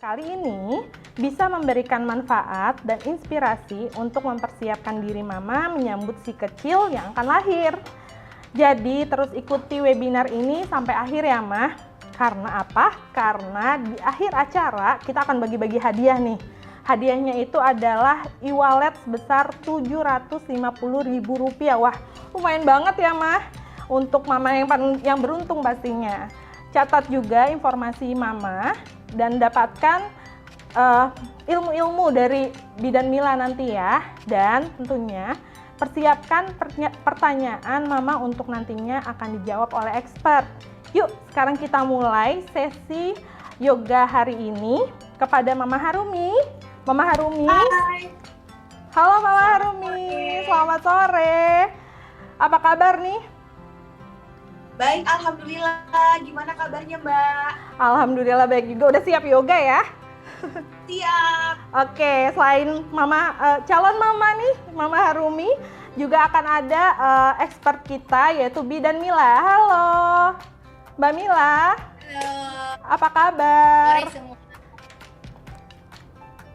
Kali ini bisa memberikan manfaat dan inspirasi untuk mempersiapkan diri mama menyambut si kecil yang akan lahir. Jadi terus ikuti webinar ini sampai akhir ya Mah. Karena apa? Karena di akhir acara kita akan bagi-bagi hadiah nih. Hadiahnya itu adalah e-wallet sebesar Rp750.000. Wah, lumayan banget ya Mah. Untuk mama yang beruntung pastinya. Catat juga informasi mama dan dapatkan ilmu-ilmu dari Bidan Mila nanti ya. Dan tentunya persiapkan pertanyaan mama untuk nantinya akan dijawab oleh expert. Yuk sekarang kita mulai sesi yoga hari ini kepada Mama Harumi. Mama Harumi. Hai. Halo Mama Harumi, selamat sore. Apa kabar nih? Baik, alhamdulillah. Gimana kabarnya, Mbak? Alhamdulillah baik juga. Udah siap yoga ya? Siap. Oke, selain Mama calon Mama nih, Mama Harumi, juga akan ada expert kita yaitu Bidan Mila. Halo, Mbak Mila. Halo. Apa kabar? Sore semua.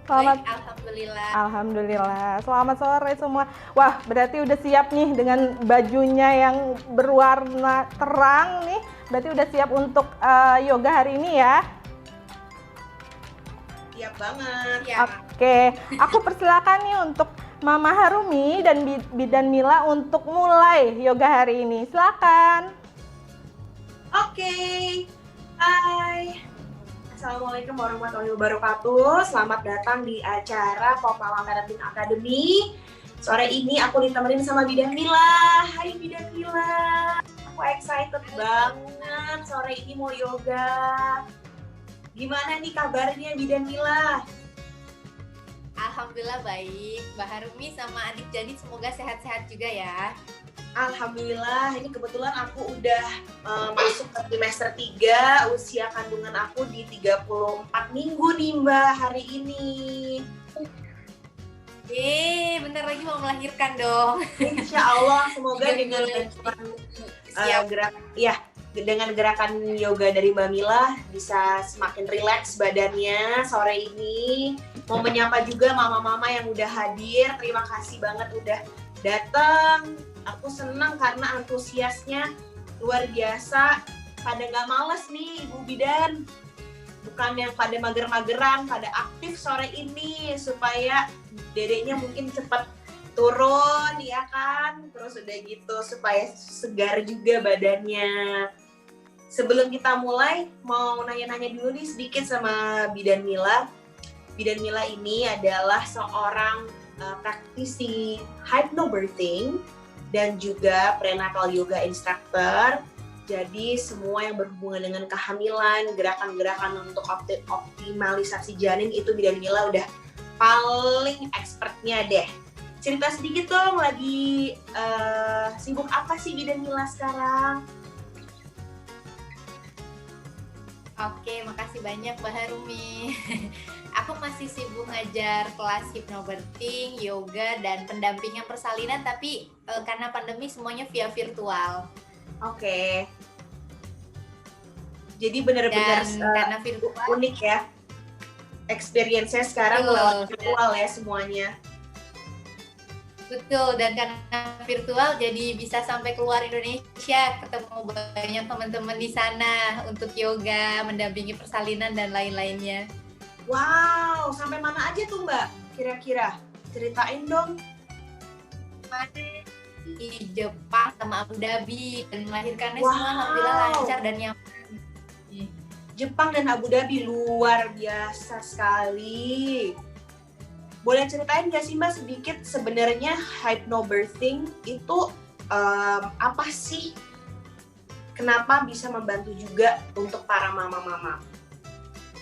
Selamat. Baik, alhamdulillah. Alhamdulillah. Selamat sore semua. Wah, berarti udah siap nih dengan bajunya yang berwarna terang nih. Berarti udah siap untuk yoga hari ini ya? Siap banget. Ya. Oke, aku persilakan nih untuk Mama Harumi dan Bidan Mila untuk mulai yoga hari ini. Silakan. Oke. Hai. Assalamualaikum warahmatullahi wabarakatuh. Selamat datang di acara Popala Parenting Academy. Sore ini aku ditemenin sama Bidan Mila. Hai Bidan Mila. Aku excited banget sore ini mau yoga. Gimana nih kabarnya Bidan Mila? Alhamdulillah baik. Mbak Harumi sama adik jadi semoga sehat-sehat juga ya. Alhamdulillah, ini kebetulan aku udah masuk ke trimester 3, usia kandungan aku di 34 minggu nih Mbak hari ini. Bentar lagi mau melahirkan dong. Insya Allah, semoga dengan dengan gerakan yoga dari Mbak Mila bisa semakin rileks badannya sore ini. Mau menyapa juga mama-mama yang udah hadir, terima kasih banget udah datang. Aku senang karena antusiasnya luar biasa. Pada nggak males nih Ibu Bidan. Bukan yang pada mager-mageran, pada aktif sore ini supaya dedeknya mungkin cepat turun ya kan. Terus udah gitu supaya segar juga badannya. Sebelum kita mulai, mau nanya-nanya dulu nih sedikit sama Bidan Mila. Bidan Mila ini adalah seorang praktisi hypnobirthing dan juga prenatal yoga instructor. Jadi semua yang berhubungan dengan kehamilan, gerakan-gerakan untuk optimalisasi janin itu Bidan Mila udah paling expertnya deh. Cerita sedikit dong, lagi sibuk apa sih Bidan Mila sekarang? Oke, makasih banyak Mbak Harumi. Aku masih sibuk ngajar kelas hypnobirthing, yoga, dan pendampingan persalinan, tapi karena pandemi semuanya via virtual. Oke. Jadi benar-benar karena virtual unik ya. Experience-nya sekarang lewat virtual ya semuanya. Betul, dan karena virtual jadi bisa sampai keluar Indonesia, ketemu banyak teman-teman di sana untuk yoga, mendampingi persalinan, dan lain-lainnya. Wow, sampai mana aja tuh Mbak? Kira-kira ceritain dong. Di Jepang sama Abu Dhabi, dan melahirkannya Wow. semua alhamdulillah lancar dan nyaman. Jepang dan Abu Dhabi luar biasa sekali. Boleh ceritain nggak sih Mbak sedikit sebenarnya hypnobirthing itu apa sih? Kenapa bisa membantu juga untuk para mama-mama?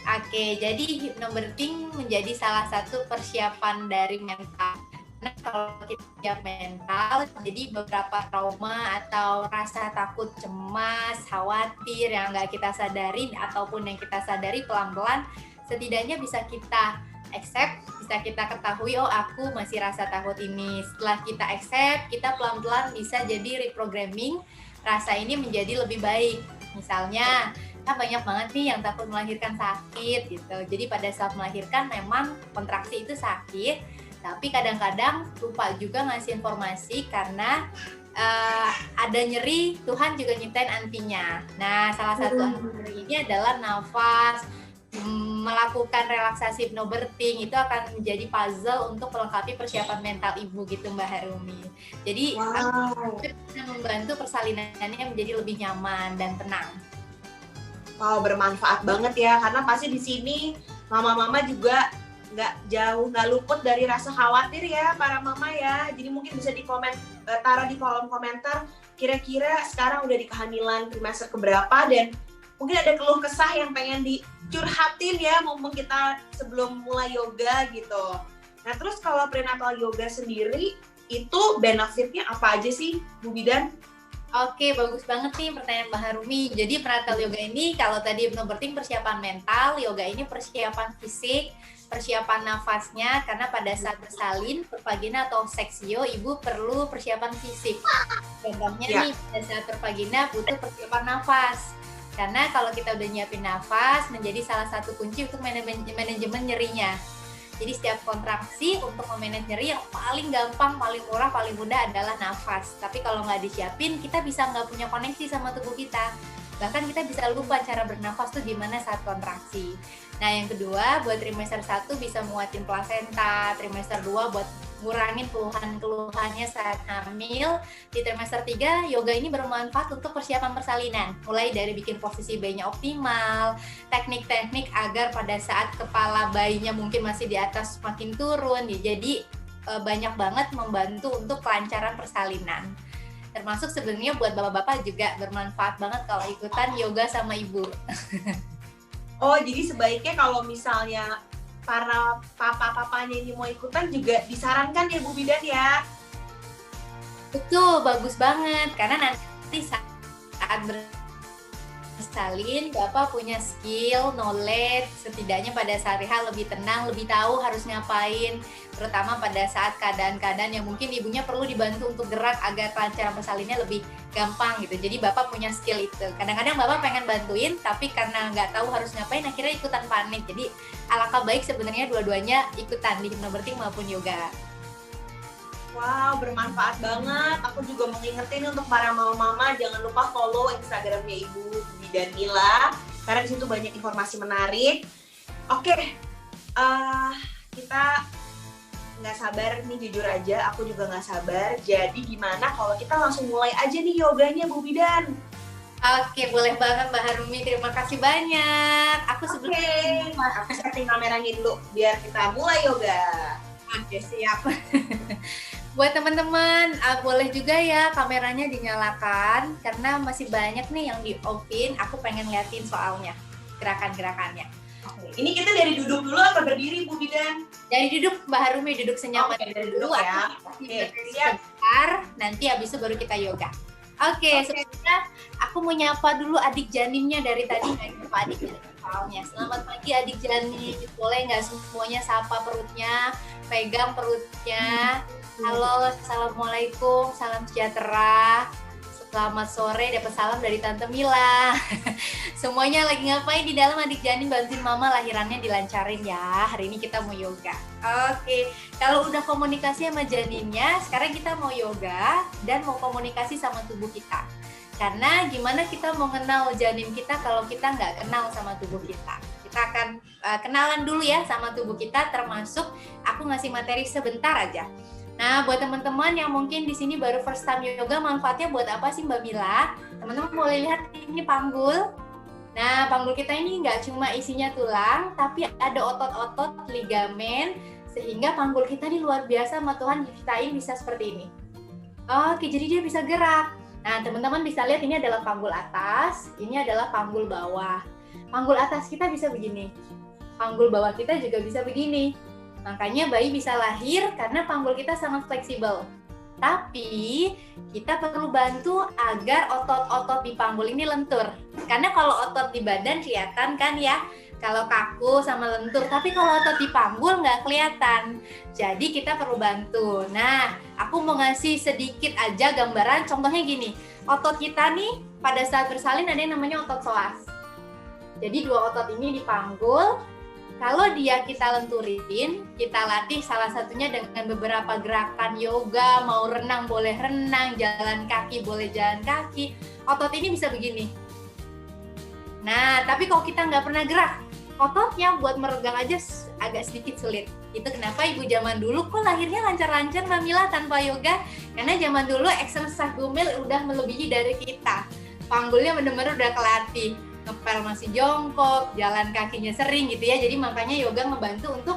Oke, jadi hypnobirthing menjadi salah satu persiapan dari mental. Nah, kalau kita siap mental, jadi beberapa trauma atau rasa takut, cemas, khawatir yang nggak kita sadarin ataupun yang kita sadari pelan-pelan, setidaknya bisa kita accept, bisa kita ketahui, oh aku masih rasa takut ini. Setelah kita accept, kita pelan-pelan bisa jadi reprogramming rasa ini menjadi lebih baik. Misalnya Nah, banyak banget nih yang takut melahirkan sakit gitu. Jadi pada saat melahirkan memang kontraksi itu sakit, tapi kadang-kadang lupa juga ngasih informasi karena ada nyeri, Tuhan juga nyiptain antinya. Nah, salah satu anti nyeri ini adalah nafas, melakukan relaksasi hypnobirthing itu akan menjadi puzzle untuk melengkapi persiapan mental ibu gitu Mbak Harumi. Jadi bisa membantu persalinannya menjadi lebih nyaman dan tenang. Wow, bermanfaat banget ya, karena pasti di sini mama-mama juga nggak luput dari rasa khawatir ya para mama ya. Jadi mungkin bisa taruh di kolom komentar kira-kira sekarang udah di kehamilan trimester keberapa, dan mungkin ada keluh kesah yang pengen dicurhatin ya mumpung kita sebelum mulai yoga gitu. Nah terus kalau prenatal yoga sendiri itu benefitnya apa aja sih Bu Bidan? Oke, bagus banget nih pertanyaan Mbak Harumi. Jadi prenatal yoga ini kalau tadi hypnobirthing persiapan mental, yoga ini persiapan fisik, persiapan nafasnya, karena pada saat bersalin, pervagina atau seksio, ibu perlu persiapan fisik. Contohnya nih, pada saat pervagina butuh persiapan nafas. Karena kalau kita udah nyiapin nafas, menjadi salah satu kunci untuk manajemen nyerinya. Jadi setiap kontraksi untuk memanage nyeri yang paling gampang, paling murah, paling mudah adalah nafas. Tapi kalau nggak disiapin, kita bisa nggak punya koneksi sama tubuh kita. Bahkan kita bisa lupa cara bernafas tuh gimana saat kontraksi. Nah yang kedua, buat trimester 1 bisa nguatin plasenta, trimester 2 buat ngurangin keluhannya saat hamil. Di trimester 3, yoga ini bermanfaat untuk persiapan persalinan. Mulai dari bikin posisi bayinya optimal, teknik-teknik agar pada saat kepala bayinya mungkin masih di atas makin turun. Jadi banyak banget membantu untuk kelancaran persalinan. Termasuk sebenarnya buat bapak-bapak juga bermanfaat banget kalau ikutan yoga sama ibu. Oh, jadi sebaiknya kalau misalnya para papa-papanya ini mau ikutan juga disarankan ya Bu Bidan ya? Betul, bagus banget. Karena nanti saat bersalin, Bapak punya skill, knowledge, setidaknya pada hari-hari lebih tenang, lebih tahu harus ngapain. Terutama pada saat keadaan-keadaan yang mungkin ibunya perlu dibantu untuk gerak agar kelancaran persalinnya lebih gampang gitu. Jadi Bapak punya skill itu. Kadang-kadang Bapak pengen bantuin, tapi karena nggak tahu harus ngapain, akhirnya ikutan panik. Jadi alangkah baik sebenarnya dua-duanya ikutan di hypnobirthing maupun yoga. Wow, bermanfaat banget. Aku juga mau ngingetin untuk para mama-mama, jangan lupa follow Instagramnya Ibu Bidan Mila, karena di situ banyak informasi menarik. Oke, kita nggak sabar nih, jujur aja, aku juga nggak sabar. Jadi gimana kalau kita langsung mulai aja nih yoganya Bu Bidan? Oke, boleh banget Mbak Harumi, terima kasih banyak. Aku sebelumnya aku setting kameranya dulu biar kita mulai yoga. Oke, siap. Buat teman-teman, boleh juga ya kameranya dinyalakan karena masih banyak nih yang di-off-in. Aku pengen liatin soalnya, gerakan-gerakannya. Ini kita dari duduk dulu atau berdiri Bu Bidan? Dari duduk Mbak Harumi, duduk senyaman dulu ya. Oke, siap. Nanti habis itu baru kita yoga. Oke, sebelumnya aku mau nyapa dulu adik janinnya dari tadi nggak nyapa adik janin soalnya. Selamat pagi adik janin. Boleh nggak semuanya sapa perutnya, pegang perutnya. Halo, assalamualaikum, salam sejahtera. Selamat sore, dapat salam dari Tante Mila. Semuanya lagi ngapain di dalam adik janin, bantuin mama lahirannya dilancarin ya. Hari ini kita mau yoga. Oke, kalau udah komunikasi sama janinnya, sekarang kita mau yoga dan mau komunikasi sama tubuh kita. Karena gimana kita mau kenal janin kita kalau kita nggak kenal sama tubuh kita. Kita akan kenalan dulu ya sama tubuh kita, termasuk aku ngasih materi sebentar aja. Nah, buat teman-teman yang mungkin di sini baru first time yoga, manfaatnya buat apa sih Mbak Mila? Teman-teman boleh lihat ini panggul. Nah, panggul kita ini nggak cuma isinya tulang, tapi ada otot-otot, ligamen, sehingga panggul kita ini luar biasa sama Tuhan ciptain bisa seperti ini. Oke, jadi dia bisa gerak. Nah, teman-teman bisa lihat ini adalah panggul atas, ini adalah panggul bawah. Panggul atas kita bisa begini, panggul bawah kita juga bisa begini. Makanya bayi bisa lahir karena panggul kita sangat fleksibel. Tapi kita perlu bantu agar otot-otot di panggul ini lentur. Karena kalau otot di badan kelihatan kan ya, kalau kaku sama lentur. Tapi kalau otot di panggul nggak kelihatan. Jadi kita perlu bantu. Nah, aku mau ngasih sedikit aja gambaran. Contohnya gini, otot kita nih pada saat bersalin ada yang namanya otot psoas. Jadi dua otot ini dipanggul. Kalau dia kita lenturin, kita latih salah satunya dengan beberapa gerakan yoga, mau renang boleh renang, jalan kaki boleh jalan kaki. Otot ini bisa begini. Nah, tapi kalau kita nggak pernah gerak, ototnya buat meregang aja agak sedikit sulit. Itu kenapa ibu zaman dulu kok lahirnya lancar-lancar Mbak Mila tanpa yoga? Karena zaman dulu exercise gumil udah melebihi dari kita. Panggulnya benar-benar udah kelatih. Ngepel masih jongkok, jalan kakinya sering gitu ya. Jadi makanya yoga membantu untuk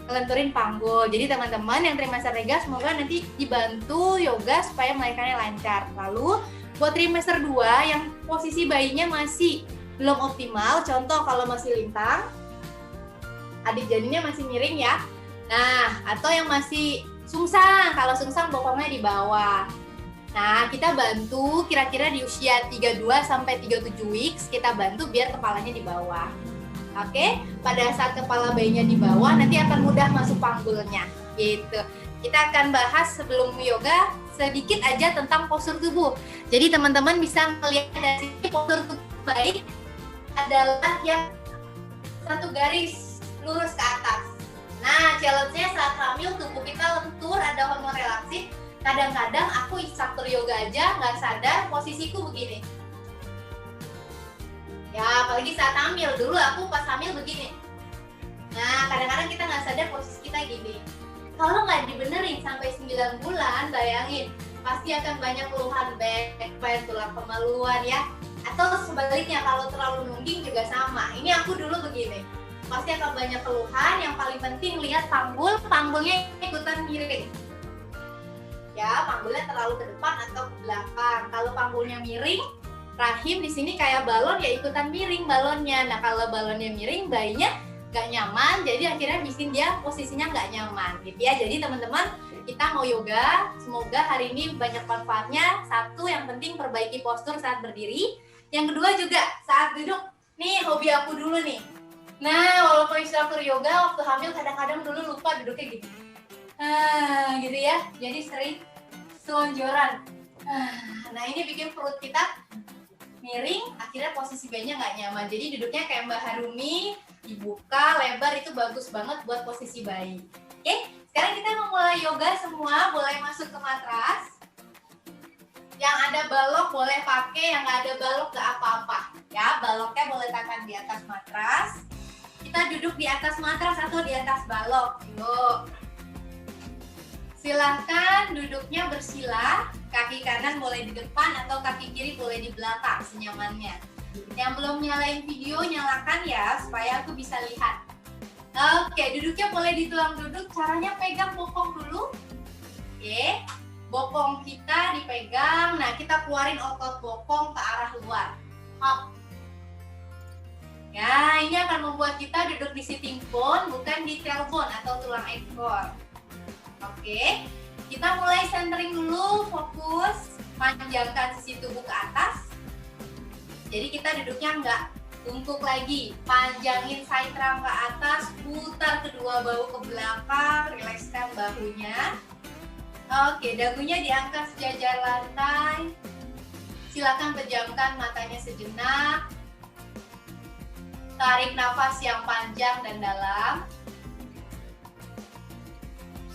ngelenturin panggul. Jadi teman-teman yang trimester Rega semoga nanti dibantu yoga supaya melahirkannya lancar. Lalu buat trimester 2 yang posisi bayinya masih belum optimal, contoh kalau masih lintang, adik janinnya masih miring ya. Nah, atau yang masih sungsang, kalau sungsang bokongnya di bawah. Nah, kita bantu kira-kira di usia 32 sampai 37 weeks, kita bantu biar kepalanya di bawah. Oke, pada saat kepala bayinya di bawah nanti akan mudah masuk panggulnya. Gitu. Kita akan bahas sebelum yoga sedikit aja tentang postur tubuh. Jadi teman-teman bisa melihat dari sini postur tubuh baik adalah yang satu garis lurus ke atas. Nah, challenge-nya saat hamil tubuh kita lentur, ada hormon relaksif. Kadang-kadang aku instruktur yoga aja nggak sadar posisiku begini. Ya, apalagi saat hamil. Dulu aku pas hamil begini. Nah, kadang-kadang kita nggak sadar posisi kita gini. Kalau nggak dibenerin sampai 9 bulan, bayangin, pasti akan banyak keluhan back pain, tulang kemaluan ya. Atau sebaliknya, kalau terlalu nungging juga sama. Ini aku dulu begini. Pasti akan banyak keluhan, yang paling penting lihat panggulnya ikutan miring. Ya, panggulnya terlalu ke depan atau ke belakang. Kalau panggulnya miring, rahim di sini kayak balon ya ikutan miring balonnya. Nah, kalau balonnya miring, bayinya nggak nyaman, jadi akhirnya bikin dia posisinya nggak nyaman, gitu ya. Jadi teman-teman, kita mau yoga, semoga hari ini banyak manfaatnya. Satu, yang penting perbaiki postur saat berdiri. Yang kedua juga saat duduk. Nih, hobi aku dulu nih. Nah, walaupun instruktur yoga waktu hamil kadang-kadang dulu lupa duduknya gitu. Gitu ya, jadi sering selonjoran. Nah, ini bikin perut kita miring, akhirnya posisi bayinya nggak nyaman. Jadi duduknya kayak Mbak Harumi, dibuka lebar, itu bagus banget buat posisi bayi. Oke, sekarang kita mau mulai yoga semua, boleh masuk ke matras. Yang ada balok boleh pakai, yang nggak ada balok nggak apa-apa. Ya, baloknya boleh tahan di atas matras. Kita duduk di atas matras atau di atas balok. Yuk. Silahkan duduknya bersila, kaki kanan boleh di depan atau kaki kiri boleh di belakang, senyamannya. Yang belum nyalain video, nyalakan ya, supaya aku bisa lihat. Oke, duduknya boleh di tulang duduk, caranya pegang bokong dulu. Oke, bokong kita dipegang, nah kita keluarin otot bokong ke arah luar. Hop. Ya, ini akan membuat kita duduk di sitting bone, bukan di tailbone atau tulang ekor. Oke, kita mulai centering dulu, fokus, panjangkan sisi tubuh ke atas. Jadi kita duduknya nggak bungkuk lagi, panjangin side trunk ke atas, putar kedua bahu ke belakang, rilekskan bahunya. Oke, dagunya diangkat sejajar lantai. Silakan pejamkan matanya sejenak. Tarik nafas yang panjang dan dalam.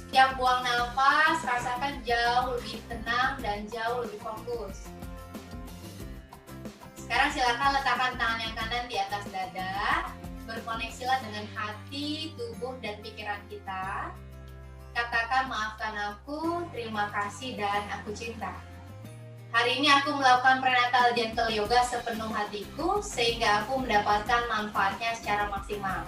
Setiap buang nafas, rasakan jauh lebih tenang dan jauh lebih fokus. Sekarang silakan letakkan tangan yang kanan di atas dada, berkoneksilah dengan hati, tubuh, dan pikiran kita. Katakan maafkan aku, terima kasih, dan aku cinta. Hari ini aku melakukan prenatal gentle yoga sepenuh hatiku, sehingga aku mendapatkan manfaatnya secara maksimal.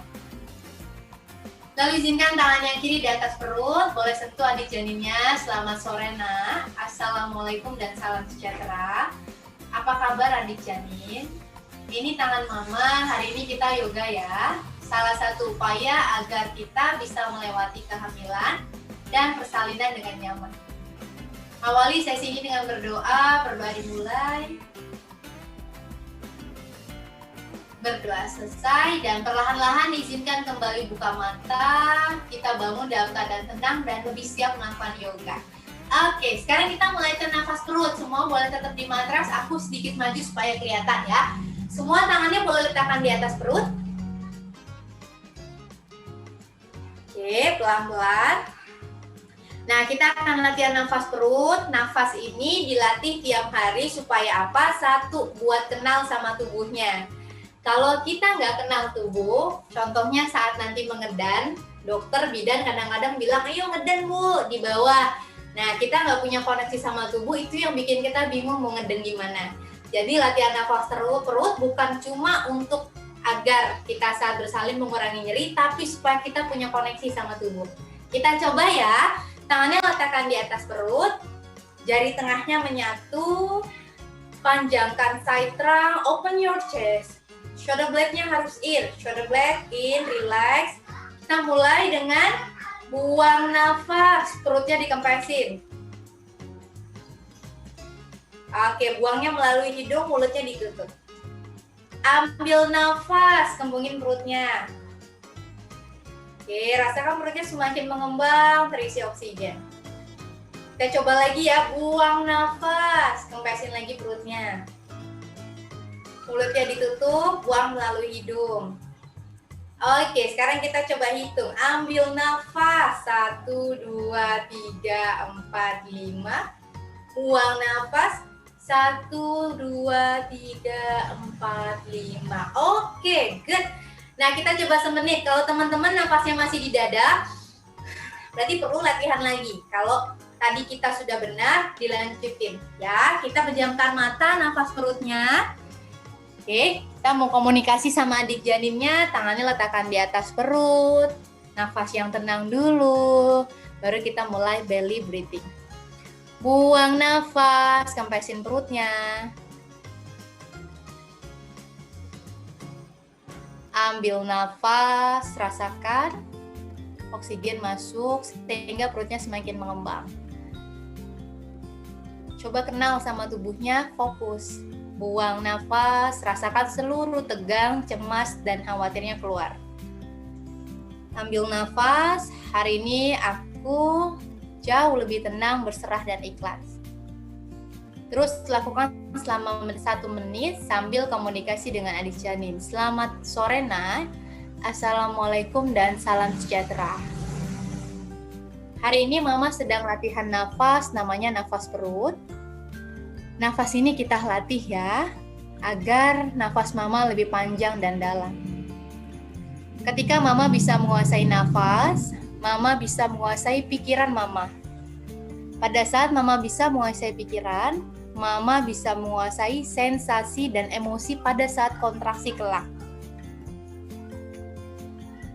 Lalu izinkan tangan yang kiri di atas perut, boleh sentuh adik janinnya. Selamat sore nak, assalamualaikum dan salam sejahtera. Apa kabar adik janin? Ini tangan mama, hari ini kita yoga ya. Salah satu upaya agar kita bisa melewati kehamilan dan persalinan dengan nyaman. Awali sesi ini dengan berdoa, berdoa dimulai. Berdoa selesai dan perlahan-lahan diizinkan kembali buka mata. Kita bangun dalam keadaan tenang dan lebih siap melakukan yoga. Oke, sekarang kita mulai nafas perut. Semua boleh tetap di matras. Aku sedikit maju supaya kelihatan ya. Semua tangannya boleh letakkan di atas perut. Oke, pelan-pelan. Nah, kita akan latihan nafas perut. Nafas ini dilatih tiap hari supaya apa? Satu, buat kenal sama tubuhnya. Kalau kita nggak kenal tubuh, contohnya saat nanti mengedan, dokter bidan kadang-kadang bilang, ayo ngedan Bu, di bawah. Nah, kita nggak punya koneksi sama tubuh, itu yang bikin kita bingung mau ngeden gimana. Jadi latihan nafas perut bukan cuma untuk agar kita saat bersalin mengurangi nyeri, tapi supaya kita punya koneksi sama tubuh. Kita coba ya, tangannya letakkan di atas perut, jari tengahnya menyatu, panjangkan side trunk, open your chest. Shoulder blade-nya harus in, shoulder blade in, relax. Kita mulai dengan buang nafas, perutnya dikempesin. Oke, buangnya melalui hidung, mulutnya ditutup. Ambil nafas, kembungin perutnya. Oke, rasakan perutnya semakin mengembang, terisi oksigen. Kita coba lagi ya, buang nafas, kempesin lagi perutnya. Mulutnya ditutup, buang melalui hidung. Oke, sekarang kita coba hitung. Ambil nafas, 1, 2, 3, 4, 5. Buang nafas, 1, 2, 3, 4, 5. Oke, good. Nah, kita coba semenit. Kalau teman-teman nafasnya masih di dada, berarti perlu latihan lagi. Kalau tadi kita sudah benar, dilanjutin. Ya, kita pejamkan mata, nafas perutnya. Oke, kita mau komunikasi sama adik janinnya, tangannya letakkan di atas perut, nafas yang tenang dulu, baru kita mulai belly breathing. Buang nafas, kempesin perutnya. Ambil nafas, rasakan oksigen masuk sehingga perutnya semakin mengembang. Coba kenal sama tubuhnya, fokus. Buang nafas, rasakan seluruh tegang, cemas, dan khawatirnya keluar. Ambil nafas, hari ini aku jauh lebih tenang, berserah, dan ikhlas. Terus lakukan selama 1 menit sambil komunikasi dengan adik janin. Selamat sore Nak, Assalamualaikum dan salam sejahtera. Hari ini Mama sedang latihan nafas, namanya nafas perut. Nafas ini kita latih ya, agar nafas Mama lebih panjang dan dalam. Ketika Mama bisa menguasai nafas, Mama bisa menguasai pikiran Mama. Pada saat Mama bisa menguasai pikiran, Mama bisa menguasai sensasi dan emosi pada saat kontraksi kelak.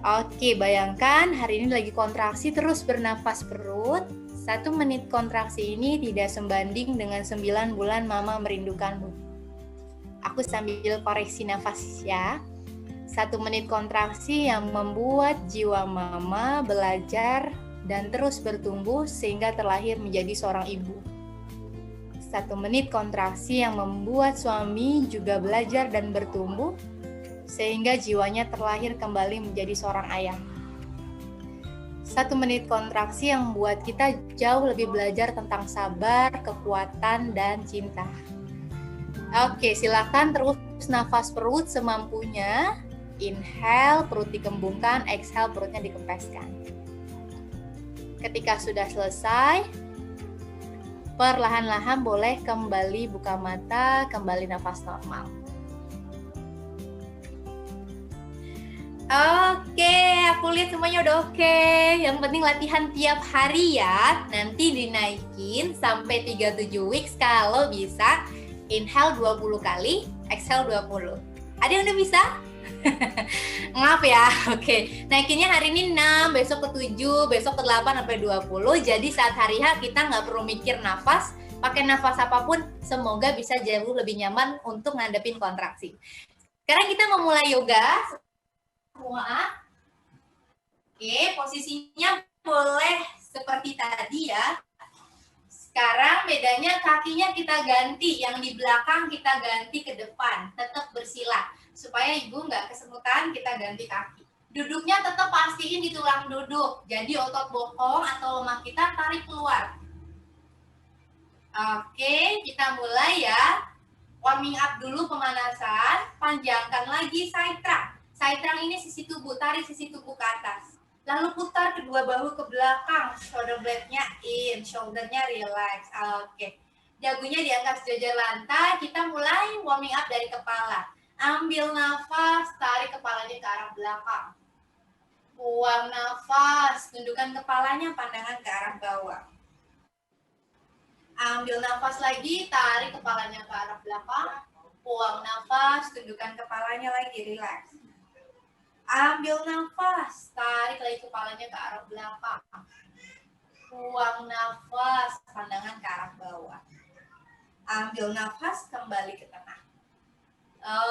Oke, bayangkan hari ini lagi kontraksi, terus bernafas perut. 1 menit kontraksi ini tidak sebanding dengan 9 bulan Mama merindukanmu. Aku sambil koreksi nafas ya. 1 menit kontraksi yang membuat jiwa Mama belajar dan terus bertumbuh sehingga terlahir menjadi seorang ibu. 1 menit kontraksi yang membuat suami juga belajar dan bertumbuh sehingga jiwanya terlahir kembali menjadi seorang ayah. 1 menit kontraksi yang membuat kita jauh lebih belajar tentang sabar, kekuatan, dan cinta. Oke, silakan terus nafas perut semampunya. Inhale, perut dikembungkan, exhale, perutnya dikempeskan. Ketika sudah selesai, perlahan-lahan boleh kembali buka mata, kembali nafas normal. Oke, aku lihat semuanya udah oke. Yang penting latihan tiap hari ya. Nanti dinaikin sampai 37 weeks kalau bisa. Inhale 20 kali, exhale 20. Ada yang udah bisa? Ngap ya, oke. Naikinnya hari ini 6, besok ke 7, besok ke 8 sampai 20. Jadi saat hari H kita nggak perlu mikir nafas, pakai nafas apapun, semoga bisa jauh lebih nyaman untuk ngadepin kontraksi. Sekarang kita memulai yoga. Semua. Oke, posisinya boleh seperti tadi ya. Sekarang bedanya kakinya kita ganti, yang di belakang kita ganti ke depan, tetap bersila. Supaya ibu nggak kesemutan, kita ganti kaki. Duduknya tetap pastiin di tulang duduk, jadi otot bokong atau lemak kita tarik keluar. Oke, kita mulai ya. Warming up dulu pemanasan, panjangkan lagi side trunk. Side trunk ini sisi tubuh, tarik sisi tubuh ke atas. Lalu putar kedua bahu ke belakang, shoulder blade-nya in, shoulder-nya relax. Oke. Dagunya diangkat sejajar lantai, kita mulai warming up dari kepala. Ambil nafas, tarik kepalanya ke arah belakang. Buang nafas, tundukkan kepalanya, pandangan ke arah bawah. Ambil nafas lagi, tarik kepalanya ke arah belakang. Buang nafas, tundukkan kepalanya lagi, relax. Ambil nafas, tarik lagi kepalanya ke arah belakang. Buang nafas, pandangan ke arah bawah. Ambil nafas, kembali ke tengah.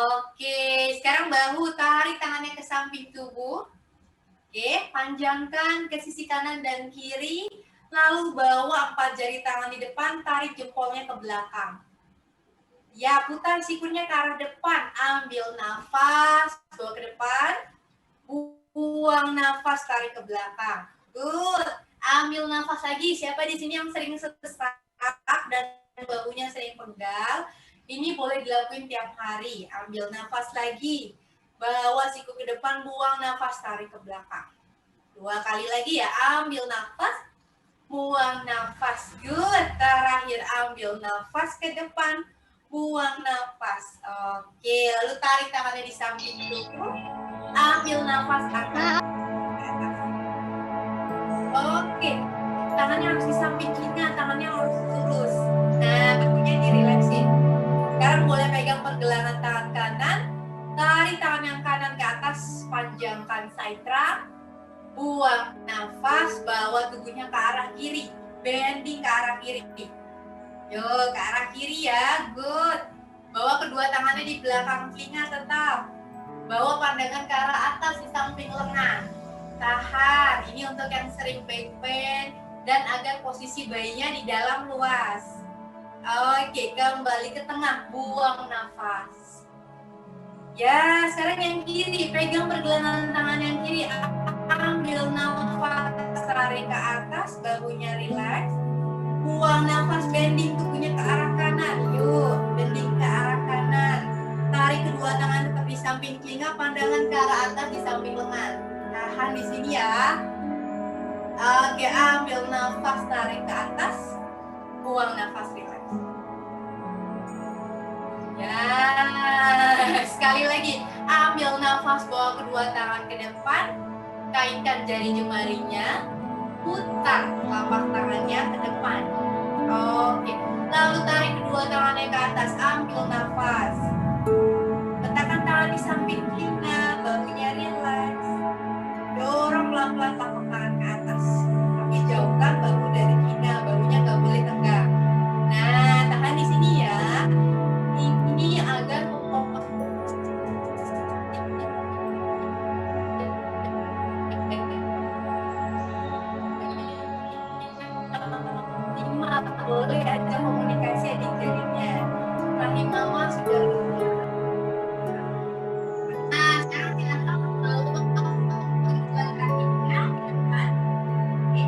Oke, sekarang bahu, tarik tangannya ke samping tubuh. Oke, panjangkan ke sisi kanan dan kiri. Lalu bawa 4 jari tangan di depan, tarik jempolnya ke belakang. Ya, putar sikulnya ke arah depan. Ambil nafas, bawa ke depan. Buang nafas, tarik ke belakang. Good. Ambil nafas lagi. Siapa di sini yang sering sesak dan bahunya sering pegal? Ini boleh dilakuin tiap hari. Ambil nafas lagi. Bawa siku ke depan, buang nafas, tarik ke belakang. 2 kali lagi ya. Ambil nafas. Buang nafas, good. Terakhir ambil nafas ke depan, buang nafas. Oke, lalu tarik tangannya di samping tubuh. Ambil nafas angkat ke atas. Oke, tangannya harus di samping telinga, tangannya harus lurus. Nah, bahunya direlaksin. Sekarang boleh pegang pergelangan tangan kanan, tarik tangan yang kanan ke atas, panjangkan side trunk. Buang nafas, bawa tubuhnya ke arah kiri. Bending ke arah kiri. Yo, ke arah kiri ya. Good. Bawa kedua tangannya di belakang telinga tetap. Bawa pandangan ke arah atas di samping lengan. Tahan. Ini untuk yang sering back pain dan agar posisi bayinya di dalam luas. Oke, kembali ke tengah. Buang nafas. Ya, sekarang yang kiri. Pegang pergelangan tangan yang kiri. Ambil nafas, tarik ke atas, bahunya relax. Buang nafas, bending tubuhnya ke arah kanan. Yuk, bending ke arah kanan. Tarik kedua tangan tetap di samping telinga, pandangan ke arah atas di samping lengan. Tahan di sini ya. Oke, ambil nafas, tarik ke atas. Buang nafas, relax. Ya, sekali lagi. Ambil nafas, bawa kedua tangan ke depan. Kaitkan jari jemarinya, putar telapak tangannya ke depan. Oke, lalu tarik kedua tangannya ke atas, ambil nafas. Letakkan tangan di samping telinga, bahunya relax. Dorong pelan-pelan telapak tangan ke atas. Tapi jauhkan bahu dari kina, bahunya nggak boleh tegak. Nah, tahan di sini ya. Ini agar boleh ada komunikasi adik-adiknya. Rahim mama sudah dulu. Nah, sekarang silakan bawa kedua kakinya ke depan. Oke.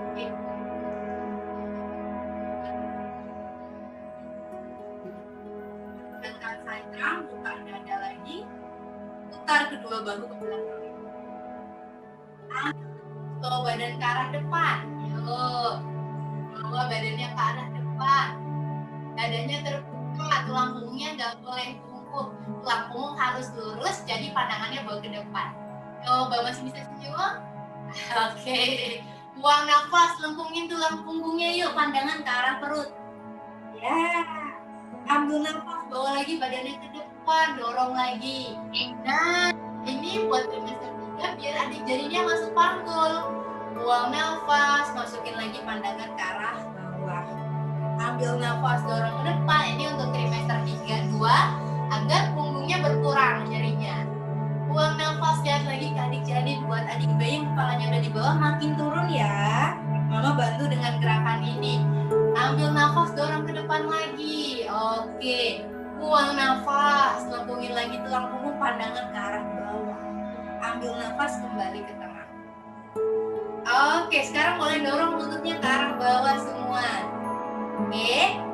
Oke. Angkat side trunk, buka dada lagi. Putar kedua bahu ke belakang. Bawa badan ke arah depan. Yuk. Bawa badannya ke arah depan. Dadanya terbuka, tulang punggungnya nggak boleh bungkuk. Tulang punggung harus lurus, jadi pandangannya bawa ke depan. Coba masih bisa senyum? Oke. Buang nafas, lempungin tulang punggungnya yuk, pandangan ke arah perut. Ya. Ambil nafas, bawa lagi badannya ke depan, dorong lagi. Nah, ini buat trimester 3 biar adik jarinya masuk panggul. Buang nafas, masukin lagi pandangan ke arah bawah. Ambil nafas, dorong ke depan. Ini untuk trimester 3-2 agar punggungnya berkurang nyerinya. Buang nafas, lihat lagi ke adik jadi buat adik bayi yang kepalanya udah di bawah makin turun ya. Mama bantu dengan gerakan ini. Ambil nafas, dorong ke depan lagi. Oke. Buang nafas, lempungin lagi tulang punggung, pandangan ke arah bawah. Ambil nafas, kembali ke tengah.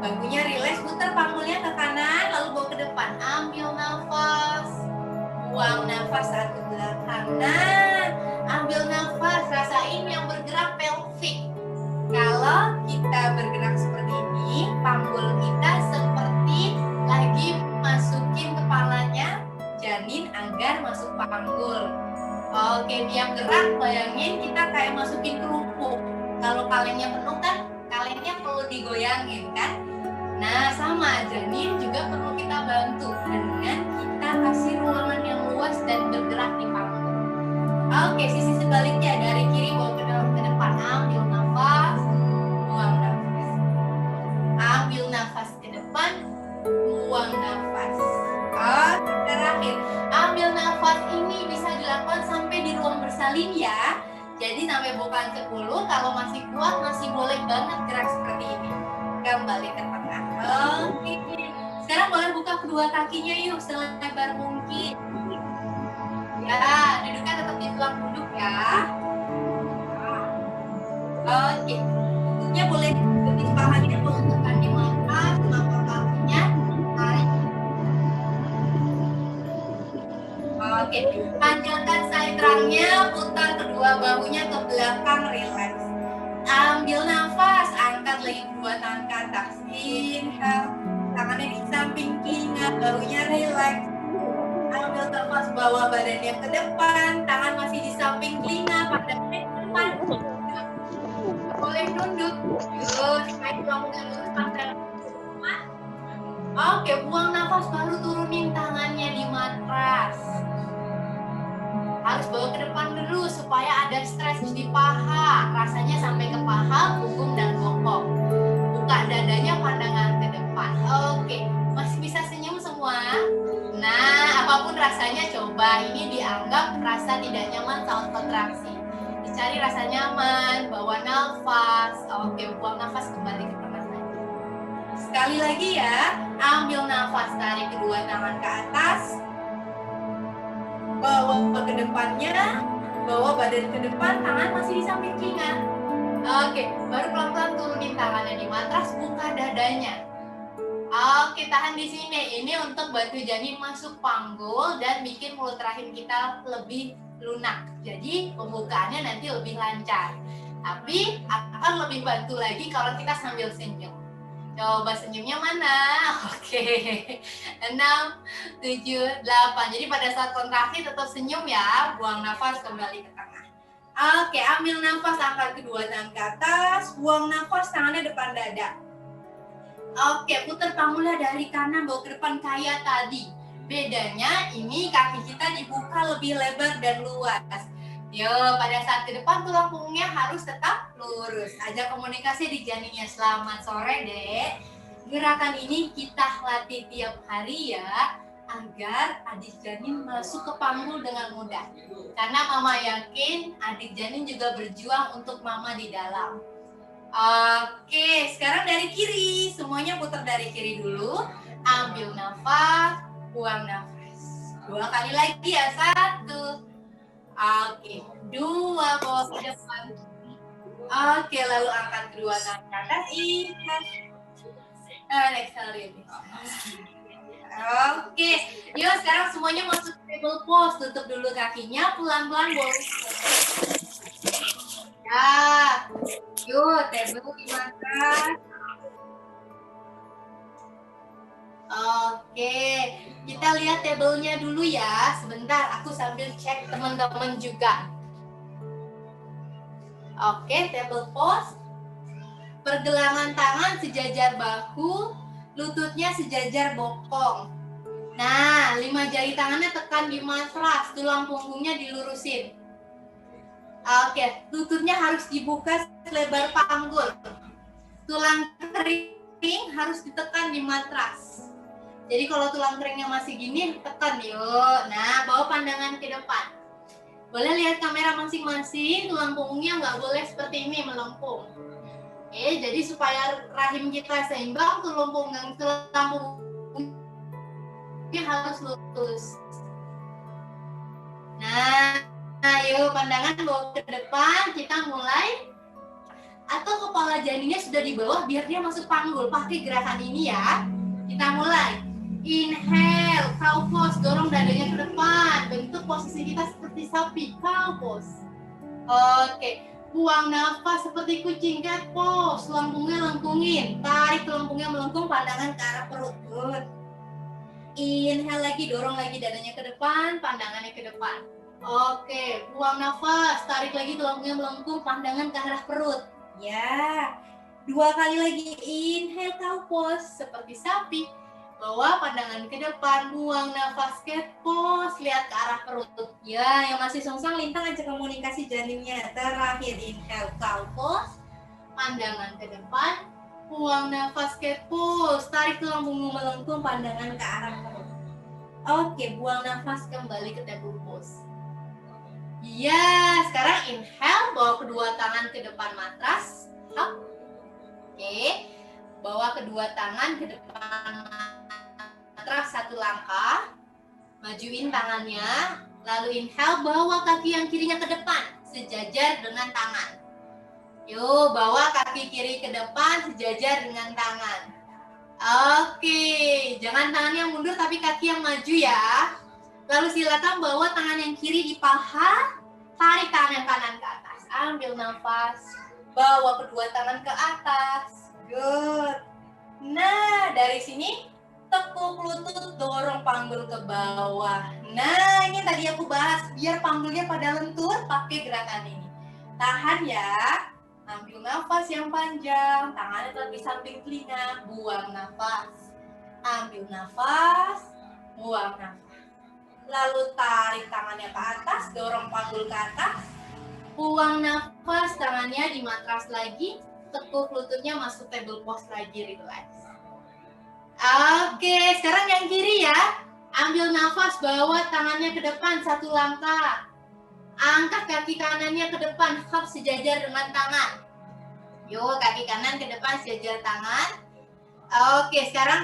Bahunya rileks, putar panggulnya ke kanan, lalu bawa ke depan. Ambil nafas, buang nafas saat ke belakang. Nah, ambil nafas, rasain yang bergerak pelvic. Kalau kita bergerak seperti ini, panggul kita seperti lagi masukin kepalanya janin agar masuk panggul. Oke, diam gerak, bayangin kita kayak masukin kerupuk. Kalau kalengnya penuh kan, kalengnya perlu digoyangin kan? Nah, sama, janin juga perlu kita bantu dengan kita kasih ruangan yang luas dan bergerak di panggul. Oke, sisi sebaliknya dari kiri bawa ke depan. Ambil nafas, buang nafas. Ambil nafas ke depan, buang nafas. Oke, terakhir. Ambil nafas ini bisa dilakukan sampai di ruang bersalin ya. Jadi sampai bukan 10, kalau masih kuat masih boleh banget gerak seperti ini. Kembali ke tengah. Oke. Sekarang boleh buka kedua kakinya yuk selebar mungkin. Ya, duduknya tetap di tulang duduk ya. Oke. Duduknya boleh lebih pahanya boleh tekan di mata, telapak kakinya tarik. Oke, panjangkan saitrangnya, putar kedua bahunya ke belakang, rileks. Ambil nafas, angkat lagi kedua tangan ke atas. Inhale, tangannya di samping telinga, bahunya rileks. Ambil nafas, bawa badannya ke depan, tangan masih di samping telinga, pandangnya ke depan. Boleh nunduk, yuk, supaya tulang udah lurus, pandang ke depan. Oke, buang nafas, baru turunin tangannya di matras. Harus bawa ke depan dulu supaya ada stres di paha. Rasanya sampai ke paha, punggung, dan bokong. Buka dadanya, pandangan ke depan. Oke, masih bisa senyum semua? Nah, apapun rasanya coba. Ini dianggap rasa tidak nyaman saat kontraksi. Dicari rasa nyaman, bawa nafas. Oke, buang nafas, kembali ke tengah lagi. Sekali lagi ya, ambil nafas, tarik kedua tangan ke atas. Bawa ke depannya, bawa badan ke depan, tangan masih di samping telinga. Oke, baru pelan-pelan turunin tangannya di matras, buka dadanya. Oke, tahan di sini. Ini untuk bantu janin masuk panggul dan bikin mulut rahim kita lebih lunak. Jadi pembukaannya nanti lebih lancar. Tapi akan lebih bantu lagi kalau kita sambil senyum. Coba senyumnya mana? Oke. 6, 7, 8. Jadi pada saat kontraksi tetap senyum ya. Buang nafas, kembali ke tengah. Oke, ambil nafas, angkat kedua tangan ke atas. Buang nafas, tangannya depan dada. Oke, putar panggulnya dari kanan bawa ke depan kayak tadi. Bedanya ini kaki kita dibuka lebih lebar dan luas. Yo, pada saat ke depan tulang punggungnya harus tetap lurus. Ajak komunikasi di janinnya. Selamat sore, Dek. Gerakan ini kita latih tiap hari ya, agar adik janin masuk ke panggul dengan mudah. Karena mama yakin adik janin juga berjuang untuk mama di dalam. Oke, sekarang dari kiri. Semuanya putar dari kiri dulu. Ambil nafas, buang nafas. 2 kali lagi ya, 1. Oke, 2, bawa ke depan. Oke, lalu angkat kedua tangan ke atas. Exhale. Oke, yuk sekarang semuanya masuk table pose. Tutup dulu kakinya, pelan-pelan boleh. Ya, yuk table di atas. Oke, kita lihat tabelnya dulu ya. Sebentar, aku sambil cek teman-teman juga. Oke, table pose. Pergelangan tangan sejajar bahu, lututnya sejajar bokong. Nah, 5 jari tangannya tekan di matras, tulang punggungnya dilurusin. Oke, lututnya harus dibuka selebar panggul. Tulang kering harus ditekan di matras. Jadi kalau tulang keringnya masih gini, tekan yuk. Nah, bawa pandangan ke depan. Boleh lihat kamera masing-masing, tulang punggungnya nggak boleh seperti ini melengkung. Oke, jadi supaya rahim kita seimbang, tulang punggungnya harus lurus. Nah, ayo pandangan bawa ke depan, kita mulai atau kepala janinnya sudah di bawah biar dia masuk panggul. Pakai gerakan ini ya. Kita mulai. Inhale, cow pose, dorong dadanya ke depan. Bentuk posisi kita seperti sapi, cow pose. Oke, buang nafas seperti kucing, cat pose. Lengkungnya lengkungin. Tarik lengkungnya melengkung, pandangan ke arah perut. Good. Inhale lagi, dorong lagi dadanya ke depan, pandangannya ke depan. Oke, buang nafas, tarik lagi tulangnya melengkung, pandangan ke arah perut. Ya, 2 kali lagi. Inhale, cow pose, seperti sapi. Bawa pandangan ke depan, buang nafas, cat pose, lihat ke arah perut. Ya, yang masih sungsang lintang aja komunikasi janinnya. Terakhir, inhale, cow pose, pandangan ke depan. Buang nafas, cat pose, tarik tulang punggung melengkung, pandangan ke arah perut. Oke, buang nafas, kembali ke table pose. Ya, sekarang inhale, bawa kedua tangan ke depan matras. Up. Oke, bawa kedua tangan ke depan matras 1 langkah. Majuin tangannya, lalu inhale, bawa kaki yang kirinya ke depan, sejajar dengan tangan. Yuk, bawa kaki kiri ke depan sejajar dengan tangan. Oke, jangan tangannya mundur tapi kaki yang maju ya. Lalu silakan bawa tangan yang kiri di paha, tarik tangan yang kanan ke atas. Ambil nafas, bawa kedua tangan ke atas. Good. Nah, dari sini tekuk lutut, dorong panggul ke bawah. Nah, ini tadi aku bahas, biar panggulnya pada lentur, pakai gerakan ini. Tahan ya. Ambil nafas yang panjang, tangannya tetap di samping telinga, buang nafas. Ambil nafas, buang nafas. Lalu tarik tangannya ke atas, dorong panggul ke atas. Buang nafas, tangannya di matras lagi, tekuk lututnya masuk table pose lagi, relax. Oke, sekarang yang kiri ya. Ambil nafas, bawa tangannya ke depan 1 langkah. Angkat kaki kanannya ke depan, hop sejajar dengan tangan. Yuk, kaki kanan ke depan sejajar tangan. Oke, sekarang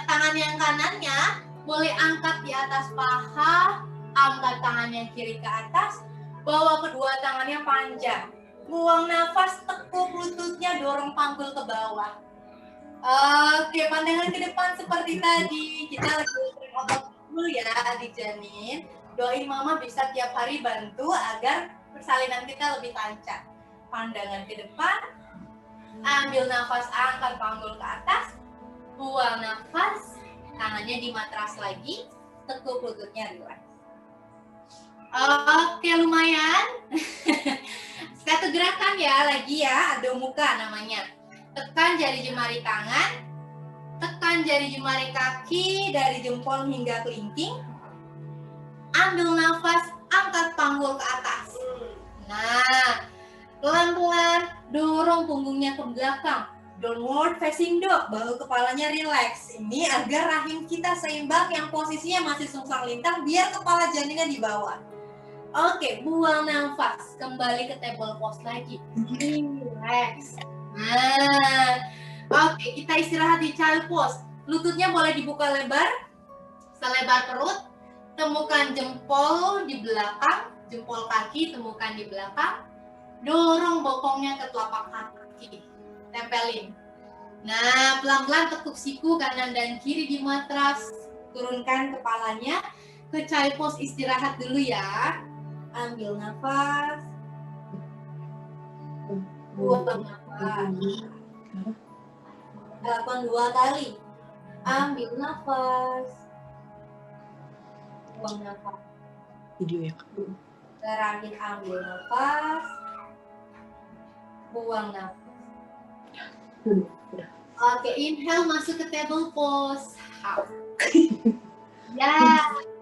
tangan yang kanannya boleh angkat di atas paha, angkat tangan yang kiri ke atas, bawa kedua tangannya panjang. Buang nafas, tekuk lututnya, dorong panggul ke bawah. Oke, pandangan ke depan seperti tadi. Kita lagi otot dulu ya, adik janin. Doain mama bisa tiap hari bantu agar persalinan kita lebih lancar. Pandangan ke depan, ambil nafas, angkat panggul ke atas, buang nafas, tangannya di matras lagi, tekuk lututnya relax. Oke, lumayan. Satu gerakan ya, lagi ya, ado muka namanya. Tekan jari jemari tangan, tekan jari jemari kaki dari jempol hingga kelingking. Ambil nafas, angkat panggul ke atas. Nah, pelan-pelan dorong punggungnya ke belakang. Downward facing dog, bahu kepalanya relax. Ini agar rahim kita seimbang yang posisinya masih sungsang lintang biar kepala janinnya di bawah. Oke, buang nafas, kembali ke table pose lagi. Relax. Nah, oke, kita istirahat di child pose. Lututnya boleh dibuka lebar, selebar perut. Temukan jempol di belakang, jempol kaki temukan di belakang. Dorong bokongnya ke telapak kaki. Tempelin. Nah, pelan-pelan tekuk siku kanan dan kiri di matras. Turunkan kepalanya ke child pose, istirahat dulu ya. Ambil nafas. Buang nafas. Lakukan 2 kali. Ambil nafas. Buang nafas. Video ya. Terakhir ambil nafas. Buang nafas. Udah. Oke, inhale masuk ke table pose. Ya,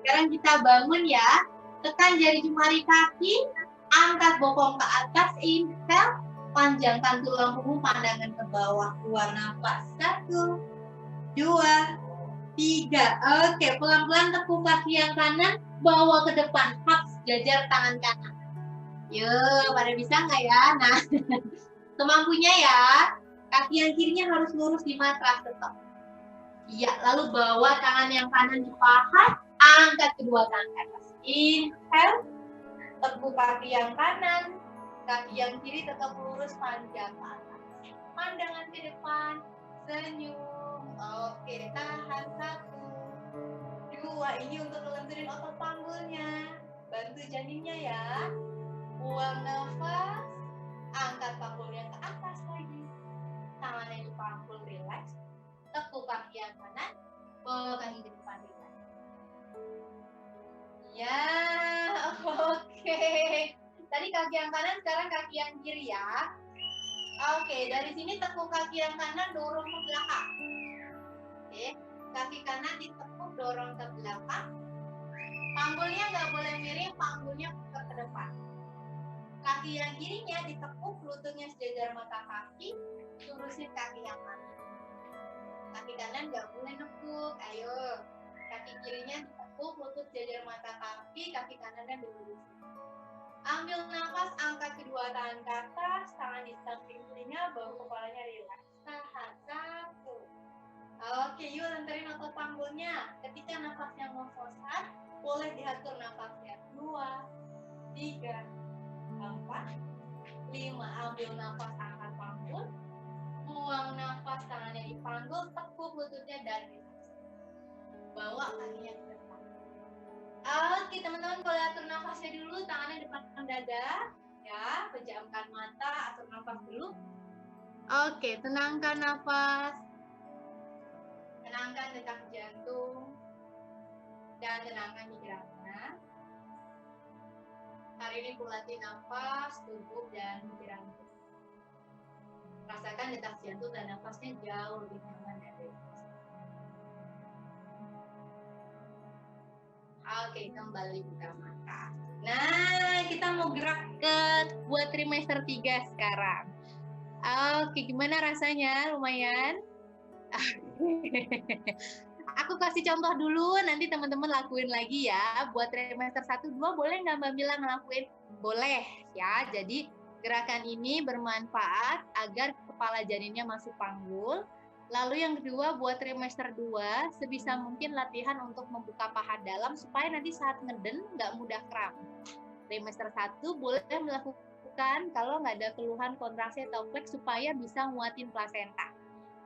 sekarang kita bangun ya. Tekan jari jemari kaki, angkat bokong ke atas, inhale, panjangkan tulang punggung, pandangan ke bawah, buang nafas. 1, 2, 3. Oke, pelan-pelan tekuk kaki yang kanan, bawa ke depan, hap, jajar tangan kanan. Yuk, pada bisa nggak ya? Nah, semampunya ya. Kaki yang kirinya harus lurus di matras tetap. Iya, lalu bawa tangan yang kanan di paha, angkat kedua tangan ke atas. Inhale, tekuk kaki yang kanan, Kaki yang kiri tetap lurus panjang ke atas. Pandangan ke depan, senyum. Oke, tahan 1, 2. Ini untuk ngelenturin otot panggulnya. Bantu janinnya ya. Buang nafas, angkat panggulnya ke atas lagi. Tangannya di panggul, relax. Tekuk kaki yang kanan, bawa kaki ke depan, relax. Ya, oke. Tadi kaki yang kanan, sekarang kaki yang kiri ya. Oke, dari sini tekuk kaki yang kanan, dorong ke belakang. Oke, kaki kanan ditekuk, dorong ke belakang. Panggulnya nggak boleh miring, panggulnya putar ke depan. Kaki yang kirinya ditekuk, lututnya sejajar mata kaki, lurusin kaki yang kanan. Kaki kanan nggak boleh nekuk, ayo. Kaki kirinya ditekuk, lutut sejajar mata kaki kanannya dilurusin. Ambil nafas, angkat kedua tangan ke atas, tangan di samping telinga, bahu kepalanya rileks. Tahan 1. Oke, yuk lenturin otot panggulnya. Ketika nafasnya mau selesai, boleh diatur nafasnya. 2, 3, 4, 5. Ambil nafas, angkat panggul. Buang nafas, tangannya di panggul, tekuk lututnya dan rileks. Bawa kakinya ke depan. Oke, teman-teman boleh atur nafasnya dulu, tangannya depan dada, ya, pejamkan mata, atur nafas dulu. Oke, tenangkan nafas, tenangkan detak jantung, dan tenangkan pikirannya. Hari ini latih nafas, tubuh, dan pikiran. Rasakan detak jantung dan nafasnya jauh lebih nyaman dan rileks. Oke, kembali buka mata. Nah, kita mau gerak ke buat trimester 3 sekarang. Oke, gimana rasanya? Lumayan? Aku kasih contoh dulu, nanti teman-teman lakuin lagi ya. Buat trimester 1, 2 boleh nggak Mbak Mila ngelakuin? Boleh ya. Jadi gerakan ini bermanfaat agar kepala janinnya masuk panggul. Lalu yang kedua, buat trimester 2, sebisa mungkin latihan untuk membuka paha dalam supaya nanti saat ngeden nggak mudah kram. Trimester 1 boleh melakukan kalau nggak ada keluhan kontraksi atau flex supaya bisa nguatin plasenta.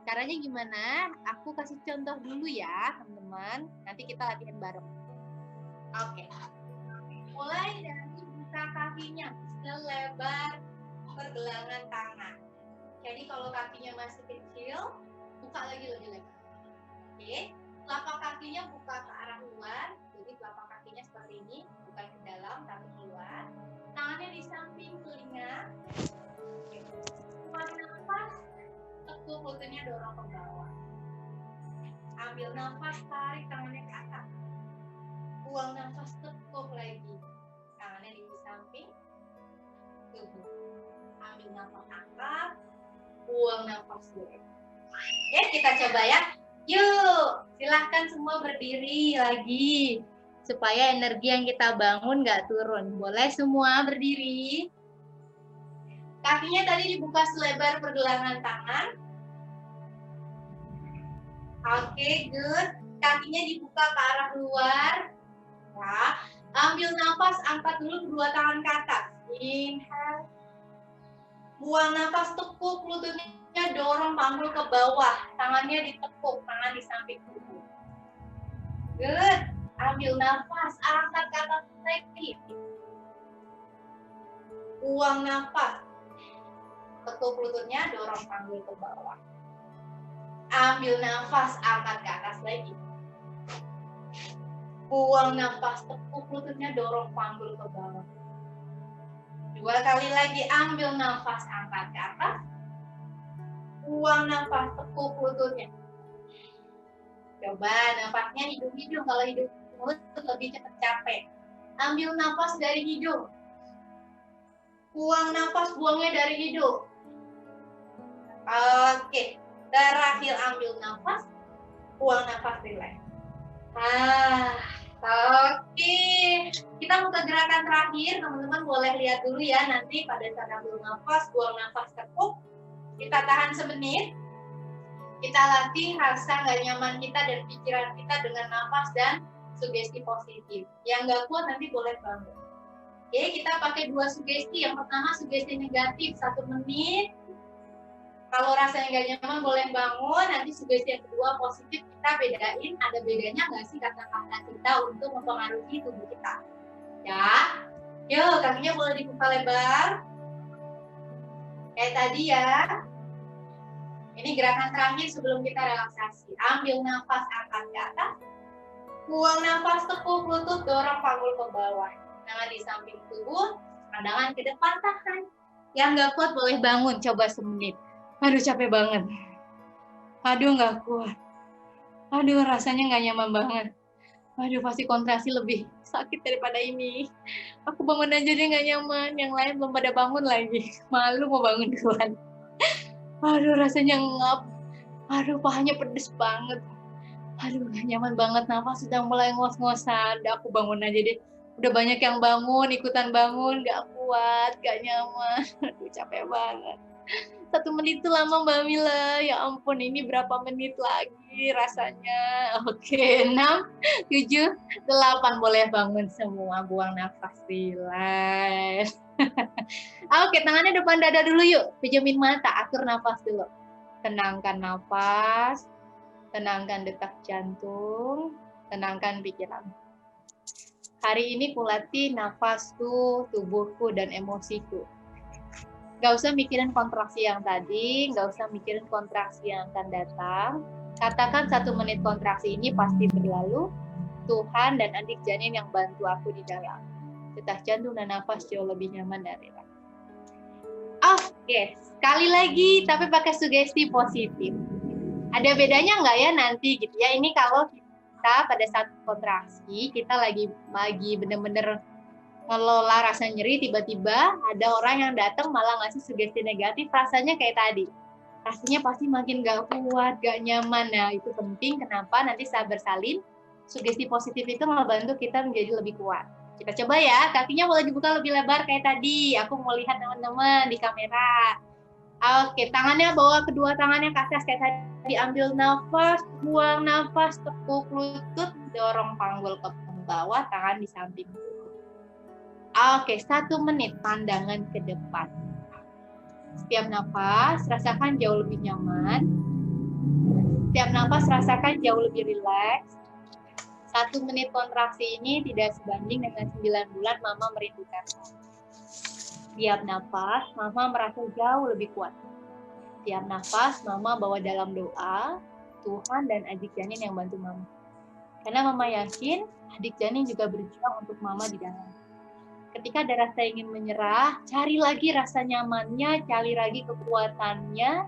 Caranya gimana? Aku kasih contoh dulu ya, teman-teman. Nanti kita latihan bareng. Oke. Mulai dari buka kakinya selebar pergelangan tangan. Jadi kalau kakinya masih kecil, buka lagi lebih lebar. Oke, telapak kakinya buka ke arah luar. Jadi telapak kakinya seperti ini, bukan ke dalam tapi keluar. Tangannya di samping telinga. Oke. Keluar nafas, tekuk lututnya dorong ke bawah. Ambil nafas, tarik tangannya ke atas. Buang nafas, tekuk lagi. Tangannya di samping tubuh. Ambil nafas, angkat. Buang nafas dulu. Oke, kita coba ya. Yuk, silahkan semua berdiri lagi. Supaya energi yang kita bangun nggak turun. Boleh semua berdiri. Kakinya tadi dibuka selebar pergelangan tangan. Oke, good. Kakinya dibuka ke arah luar. Ya. Ambil nafas, angkat dulu kedua tangan ke atas. Inhale. Buang nafas, tekuk lututnya, dorong panggul ke bawah. Tangannya ditekuk, tangan di samping tubuh. Good. Ambil nafas, angkat ke atas lagi. Buang nafas. Tekuk lututnya, dorong panggul ke bawah. Ambil nafas, angkat ke atas lagi. Buang nafas, tekuk lututnya, dorong panggul ke bawah. 2 kali lagi, ambil nafas, angkat ke atas. Buang nafas, tekuk lututnya. Coba nafasnya hidung-hidung, kalau hidung mulut lebih cepat capek. Ambil nafas dari hidung. Buang nafas, buangnya dari hidung. Oke, terakhir ambil nafas, buang nafas, relax. Oke, kita mau ke gerakan terakhir, teman-teman boleh lihat dulu ya nanti pada saat ambil nafas, buang nafas, tekuk. Kita tahan semenit. Kita latih rasa nggak nyaman kita dan pikiran kita dengan nafas dan sugesti positif. Yang nggak kuat nanti boleh bangun. Oke, kita pakai 2 sugesti. Yang pertama sugesti negatif 1 menit. Kalau rasanya nggak nyaman boleh bangun. Nanti sugesti yang kedua positif, kita bedain ada bedanya nggak sih kata-kata kita untuk mempengaruhi tubuh kita. Ya, yuk kakinya boleh dibuka lebar. Kayak tadi ya. Ini gerakan terakhir sebelum kita relaksasi. Ambil nafas, angkat ke atas. Buang nafas, tekuk lutut, dorong panggul ke bawah. Tangan di samping tubuh, pandangan ke depan, tahan. Yang nggak kuat boleh bangun, coba semenit. Aduh capek banget. Aduh nggak kuat. Aduh rasanya nggak nyaman banget. Aduh pasti kontraksi lebih sakit daripada ini. Aku bangun aja deh nggak nyaman. Yang lain belum pada bangun lagi. Malu mau bangun duluan. Aduh rasanya ngap. Aduh pahanya pedes banget. Aduh gak nyaman banget, nafas sudah mulai ngos-ngosan. Udah aku bangun aja deh. Udah banyak yang bangun, ikutan bangun, gak kuat, gak nyaman. Aduh capek banget. 1 menit itu lama Mbak Mila. Ya ampun, ini berapa menit lagi rasanya. Oke, 6, 7, 8. Boleh bangun semua, buang nafas, relax. Oke, tangannya depan dada dulu yuk. Pejamin mata, atur nafas dulu. Tenangkan nafas. Tenangkan detak jantung, tenangkan pikiran. Hari ini kulatih nafasku, tubuhku, dan emosiku. Gak usah mikirin kontraksi yang tadi, gak usah mikirin kontraksi yang akan datang. Katakan 1 menit kontraksi ini pasti berlalu. Tuhan dan adik janin yang bantu aku di dalam. Detak jantung dan nafas jauh lebih nyaman dan rileks. Oke, sekali lagi, tapi pakai sugesti positif. Ada bedanya nggak ya nanti gitu ya? Ini kalau kita pada saat kontraksi, kita lagi bener-bener ngelola rasa nyeri, tiba-tiba ada orang yang datang malah ngasih sugesti negatif, rasanya kayak tadi. Rasanya pasti makin nggak kuat, nggak nyaman. Nah, itu penting. Kenapa? Nanti saat bersalin, sugesti positif itu membantu kita menjadi lebih kuat. Kita coba ya, kakinya boleh dibuka lebih lebar kayak tadi. Aku mau lihat teman-teman di kamera. Oke, tangannya bawa kedua tangannya ke atas kayak tadi. Ambil nafas, buang nafas, tekuk lutut, dorong panggul ke bawah, tangan di samping. Oke, 1 menit pandangan ke depan. Setiap nafas rasakan jauh lebih nyaman. Setiap nafas rasakan jauh lebih rileks. 1 menit kontraksi ini tidak sebanding dengan 9 bulan Mama merindukan. Tiap nafas, Mama merasa jauh lebih kuat. Tiap nafas, Mama bawa dalam doa, Tuhan dan adik janin yang bantu Mama. Karena Mama yakin, adik janin juga berjuang untuk Mama di dalam. Ketika ada rasa ingin menyerah, cari lagi rasa nyamannya, cari lagi kekuatannya.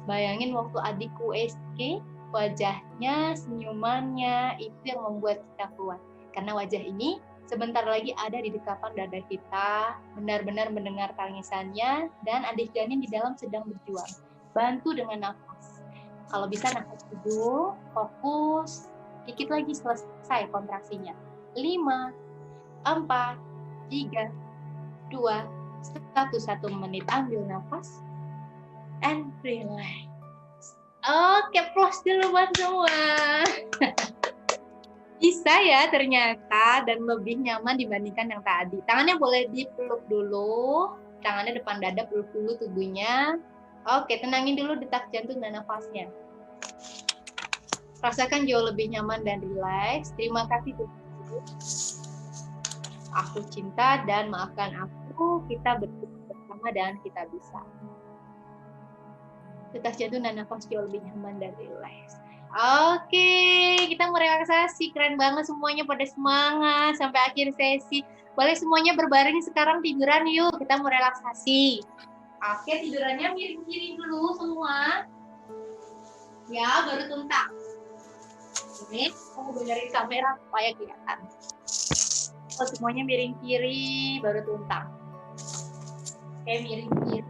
Bayangin waktu adikku SK, wajahnya, senyumannya, itu yang membuat kita kuat. Karena wajah ini sebentar lagi ada di dekapan dada kita, benar-benar mendengar tangisannya, dan adik janin di dalam sedang berjuang. Bantu dengan nafas. Kalau bisa nafas hidung, fokus, dikit lagi selesai kontraksinya. 5, 4, 3, 2, 1 menit. Ambil nafas, and relax. Oke, plus dulu buat semua. Bisa ya ternyata, dan lebih nyaman dibandingkan yang tadi. Tangannya boleh dipeluk dulu, tangannya depan dada, peluk dulu tubuhnya. Oke, tenangin dulu detak jantung dan nafasnya. Rasakan jauh lebih nyaman dan rileks. Terima kasih Tuhan. Aku cinta dan maafkan aku. Kita bersama dan kita bisa. Detak jantung dan nafas jauh lebih nyaman dan rileks. Oke, kita mau relaksasi. Keren banget semuanya, pada semangat sampai akhir sesi. Boleh semuanya berbaring sekarang, tiduran yuk. Kita mau relaksasi. Oke, tidurannya miring-miring dulu semua. Ya, baru tuntak. Ini aku benerin kamera supaya kelihatan. Oh, semuanya miring kiri, baru tuntak. Oke, miring kiri.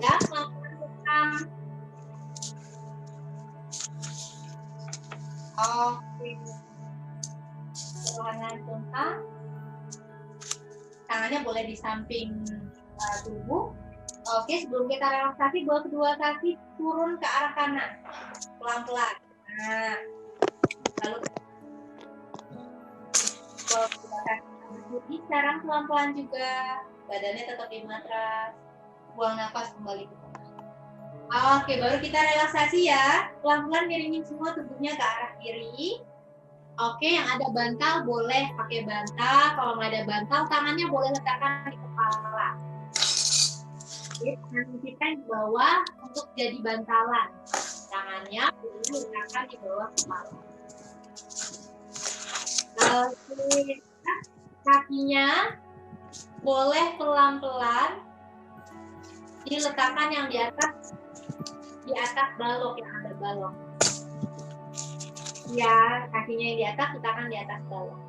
Ya, pelan-pelan tuntak. Oke, perlahan tuntak. Tangannya boleh di samping tubuh. Oke, sebelum kita relaksasi, bawa kedua kaki turun ke arah kanan, pelan-pelan. Nah, lalu bawa kedua kaki ke Jadi sekarang pelan-pelan juga, badannya tetap di matras. Buang nafas kembali ke tengah. Oke, baru kita relaksasi ya. Pelan-pelan miringin semua tubuhnya ke arah kiri. Oke, yang ada bantal boleh pakai bantal. Kalau nggak ada bantal, tangannya boleh letakkan di kepala. Oke, tangan kita di bawah untuk jadi bantalan. Tangannya boleh letakkan di bawah kepala. Oke, kakinya boleh pelan-pelan diletakkan yang di atas balok, yang ada balok. Ya, kakinya yang di atas letakkan di atas balok.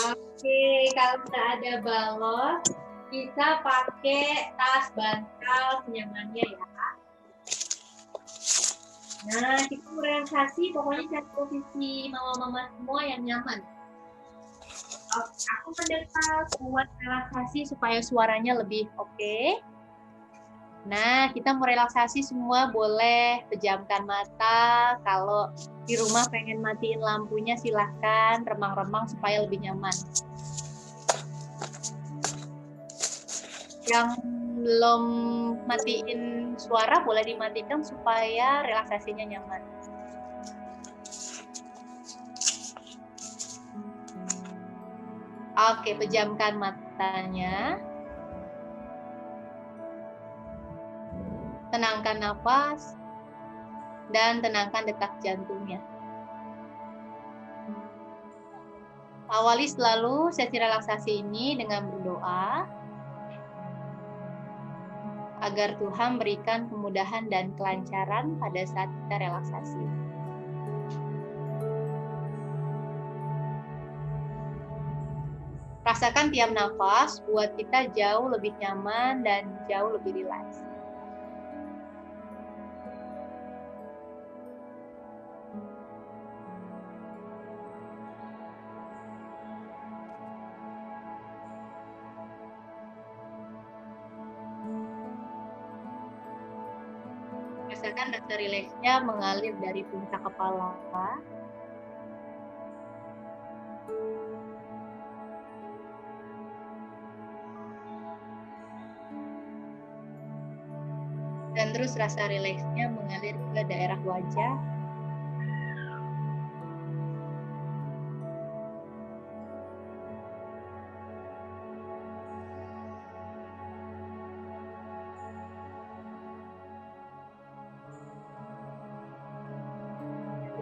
Oke, kalau nggak ada balok, bisa pakai tas bantal senyamannya ya. Nah, kita relaksasi, pokoknya cari posisi mama-mama semua yang nyaman. Oke, aku mendekat buat relaksasi supaya suaranya lebih oke. Nah, kita mau relaksasi semua boleh pejamkan mata. Kalau di rumah pengen matiin lampunya silahkan, remang-remang supaya lebih nyaman. Yang belum matiin suara boleh dimatikan supaya relaksasinya nyaman. Oke, pejamkan matanya. Tenangkan nafas dan tenangkan detak jantungnya. Awali selalu sesi relaksasi ini dengan berdoa agar Tuhan berikan kemudahan dan kelancaran pada saat kita relaksasi. Rasakan tiap nafas buat kita jauh lebih nyaman dan jauh lebih rileks. Rasakan rasa rileksnya mengalir dari puncak kepala. Dan terus rasa rileksnya mengalir ke daerah wajah.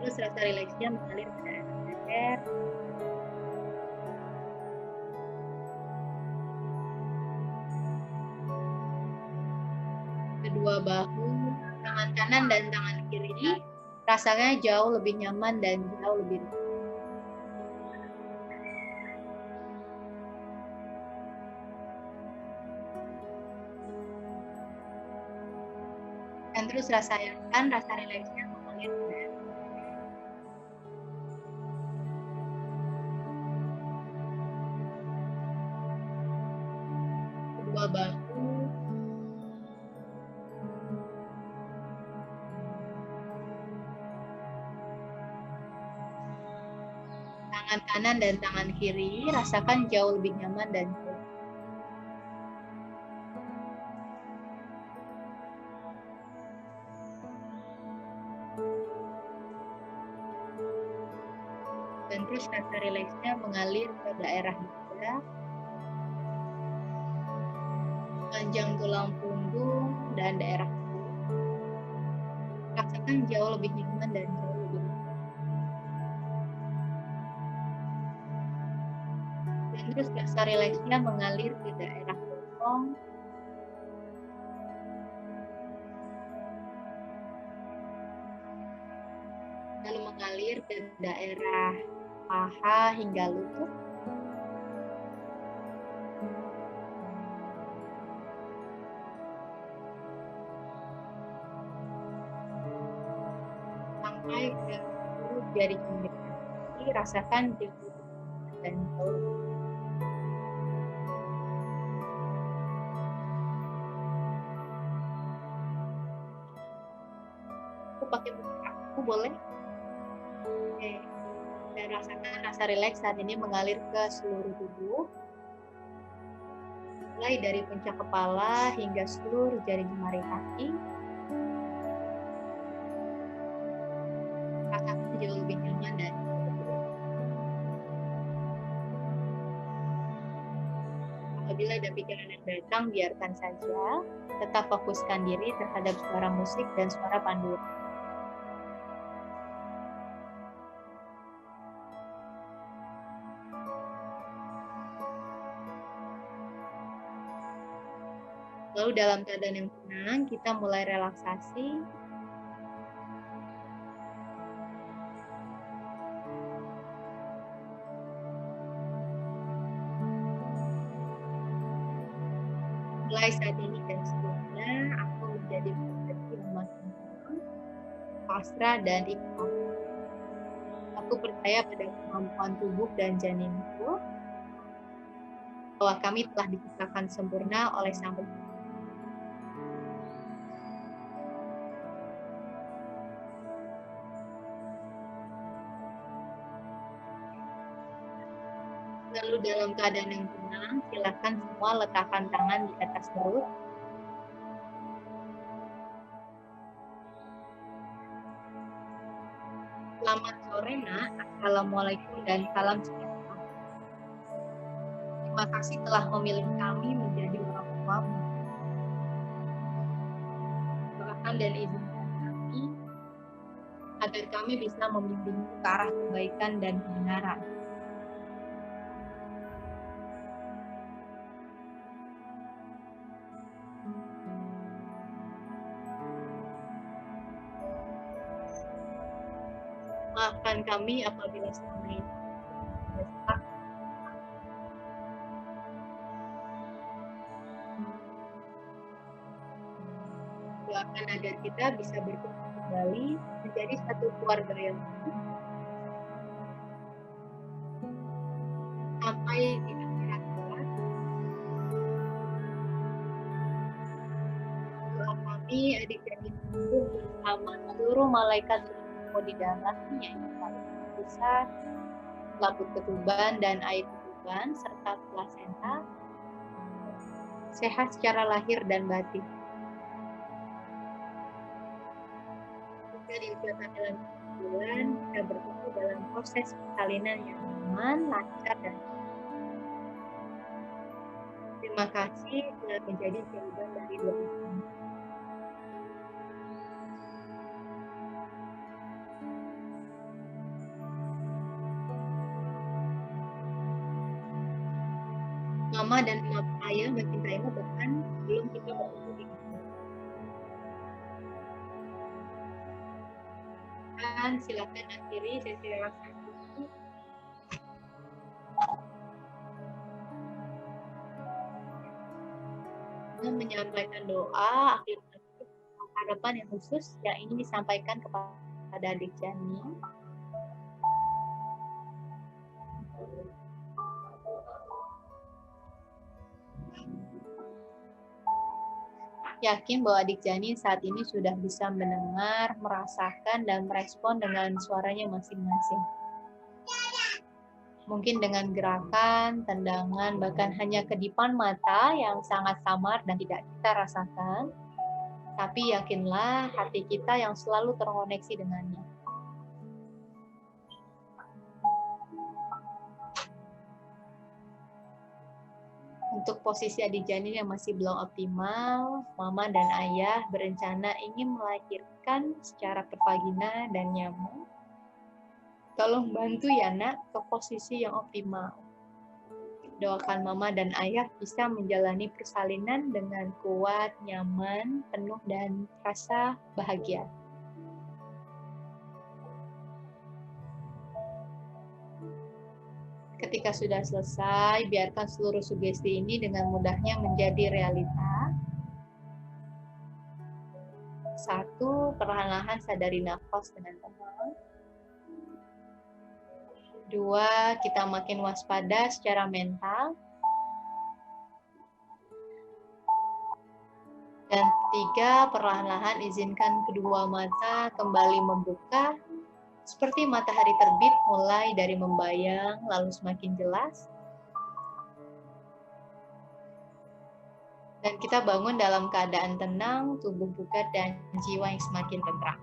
Terus rasa rileksnya mengalir ke daerah leher. Kedua bahu, tangan kanan dan tangan kiri rasanya jauh lebih nyaman dan jauh lebih rileks. Dan terus rasakan rasa rileksnya mengalir ke daerah. Kedua bahu, tangan kanan dan tangan kiri rasakan jauh lebih nyaman dan jauh. Dan terus rasa rileksnya mengalir ke daerah dada, panjang tulang punggung dan daerah perut. Rasakan jauh lebih nyaman dan jauh lebih rileks. Dan terus rasa rileksnya mengalir ke daerah bokong, lalu mengalir ke daerah paha hingga lutut. Sampai ke jari jemari, rasakan jauh dan jauh. Aku pakai musik aku boleh? Oke. Dan Dan rasakan rasa rileks saat ini mengalir ke seluruh tubuh, mulai dari puncak kepala hingga seluruh jari jemari kaki. Rasakan jauh lebih nyaman dan apabila ada pikiran yang datang, biarkan saja. Tetap fokuskan diri terhadap suara musik dan suara panduan. Lalu dalam keadaan yang tenang, kita mulai relaksasi. Mulai saat ini dan seterusnya, aku menjadi pribadi yang makin tenang, pasrah dan ikhlas. Aku percaya pada kemampuan tubuh dan janinku, bahwa kami telah diciptakan sempurna oleh Sang Pencipta. Lalu dalam keadaan yang tenang, silakan semua letakkan tangan di atas perut. Selamat sore, Nak. Assalamualaikum dan salam sejahtera. Terima kasih telah memilih kami menjadi orang tuamu. Doakan dan izinkan kami agar kami bisa membimbingmu ke arah kebaikan dan kebenaran. Maafkan kami apabila selama ini bersalah. Doakan agar kita bisa berkumpul kembali menjadi satu keluarga yang utuh sampai di akhirat kelak. Doa kami adik dan ibu bersama seluruh malaikat di dalamnya, yaitu malaikat besar, labut ketuban dan air ketuban serta plasenta, sehat secara lahir dan batin. Jika di usia kehamilan 4 bulan, kita bertemu dalam proses persalinan yang aman, lancar, dan terima kasih telah menjadi jawaban dari doa kami. Mama dan ayah mencintaimu bahkan sebelum kita bertemu di dunia. Dan silakan akhiri sesi relaksasi ini. Dengan menyampaikan doa, afirmasi, harapan yang khusus yang ingin disampaikan kepada adik Jani. Yakin bahwa adik Jani saat ini sudah bisa mendengar, merasakan, dan merespon dengan suaranya masing-masing. Mungkin dengan gerakan, tendangan, bahkan hanya kedipan mata yang sangat samar dan tidak kita rasakan. Tapi yakinlah hati kita yang selalu terkoneksi dengannya. Untuk posisi adik janin yang masih belum optimal, mama dan ayah berencana ingin melahirkan secara pervagina dan nyaman. Tolong bantu ya nak ke posisi yang optimal. Doakan mama dan ayah bisa menjalani persalinan dengan kuat, nyaman, penuh dan rasa bahagia. Ketika sudah selesai, biarkan seluruh sugesti ini dengan mudahnya menjadi realita. 1, perlahan-lahan sadari nafas dengan tenang. 2, kita makin waspada secara mental. Dan 3, perlahan-lahan izinkan kedua mata kembali membuka Seperti matahari terbit mulai dari membayang lalu semakin jelas. Dan kita bangun dalam keadaan tenang, tubuh bugar dan jiwa yang semakin tentram.